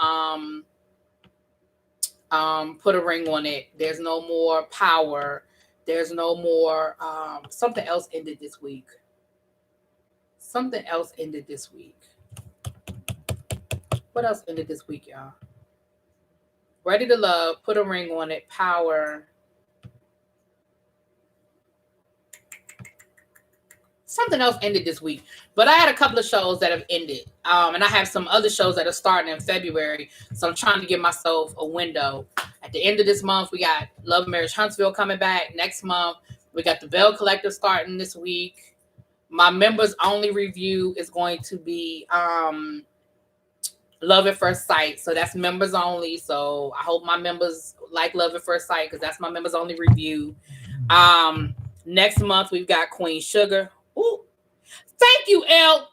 S1: Put a Ring on It. There's no more Power. There's no more something else ended this week. Something else ended this week. What else ended this week, y'all? Ready to Love, Put a Ring on It, Power. Something else ended this week. But I had a couple of shows that have ended. And I have some other shows that are starting in February. So I'm trying to give myself a window. At the end of this month, we got Love and Marriage Huntsville coming back. Next month, we got The Bell Collector starting this week. My members only review is going to be Love at First Sight. So that's members only. So I hope my members like Love at First Sight because that's my members only review. Next month, we've got Queen Sugar. Ooh. Thank you, L.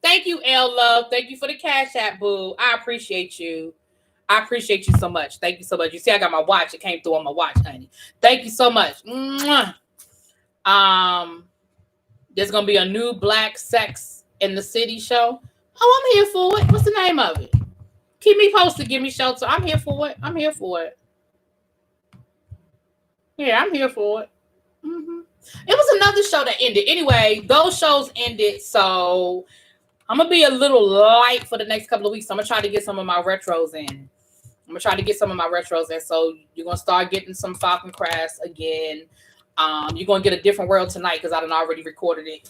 S1: Thank you, L Love. Thank you for the Cash App, boo. I appreciate you. I appreciate you so much. Thank you so much. You see, I got my watch. It came through on my watch, honey. Thank you so much. Mwah. There's gonna be a new Black Sex in the City show. Oh, I'm here for it. What's the name of it? Keep me posted. Give me shelter. I'm here for it. I'm here for it. Yeah, I'm here for it. Mm-hmm. It was another show that ended. Anyway, those shows ended, so I'm gonna be a little light for the next couple of weeks. I'm gonna try to get some of my retros in. So you're gonna start getting some Falcon Crafts again. You're gonna get A Different World tonight because I done already recorded it.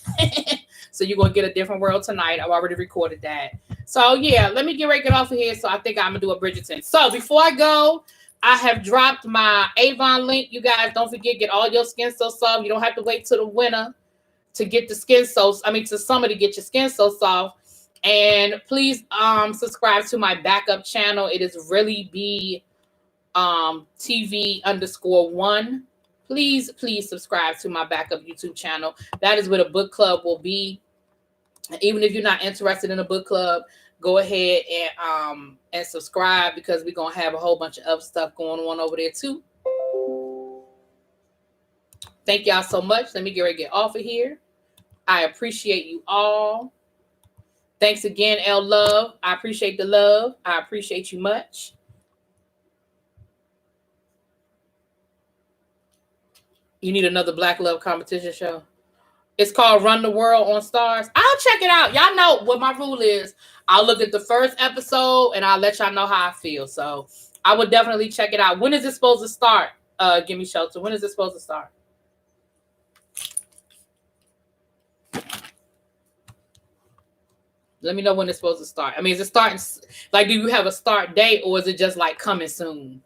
S1: So you're gonna get A Different World tonight. I've already recorded that. So yeah, let me get ready to get off of here. So I think I'm gonna do a Bridgerton. So before I go, I have dropped my Avon link. You guys don't forget, get all your Skin So Soft. You don't have to wait till the winter to get the to summer to get your skin so soft. And please subscribe to my backup channel. It is ReallyBTV _1. Please subscribe to my backup YouTube channel. That is where the book club will be. And even if you're not interested in a book club, go ahead and subscribe because we're gonna have a whole bunch of other stuff going on over there too. Thank y'all so much. Let me get ready to get off of here. I appreciate you all. Thanks again, L Love. I appreciate the love. I appreciate you much. You need another Black Love competition show. It's called Run the World on Stars. I'll check it out. Y'all know what my rule is. I'll look at the first episode and I'll let y'all know how I feel. So I would definitely check it out. When is it supposed to start? Give me shelter. When is it supposed to start? Let me know when it's supposed to start. I mean, is it starting? Like, do you have a start date or is it just like coming soon?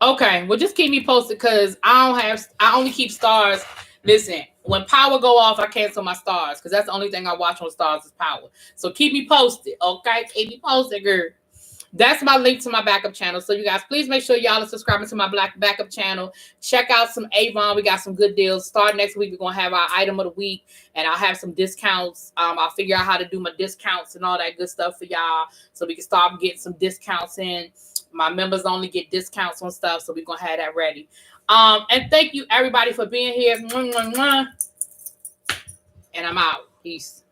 S1: Okay, well, just keep me posted because I only keep stars. Listen, when Power go off, I cancel my stars because that's the only thing I watch on Stars is Power. So keep me posted, okay? Keep me posted, girl. That's my link to my backup channel. So you guys, please make sure y'all are subscribing to my backup channel. Check out some Avon. We got some good deals. Start next week. We're going to have our item of the week and I'll have some discounts. I'll figure out how to do my discounts and all that good stuff for y'all so we can start getting some discounts in. My members only get discounts on stuff, so we're going to have that ready. And thank you, everybody, for being here. And I'm out. Peace.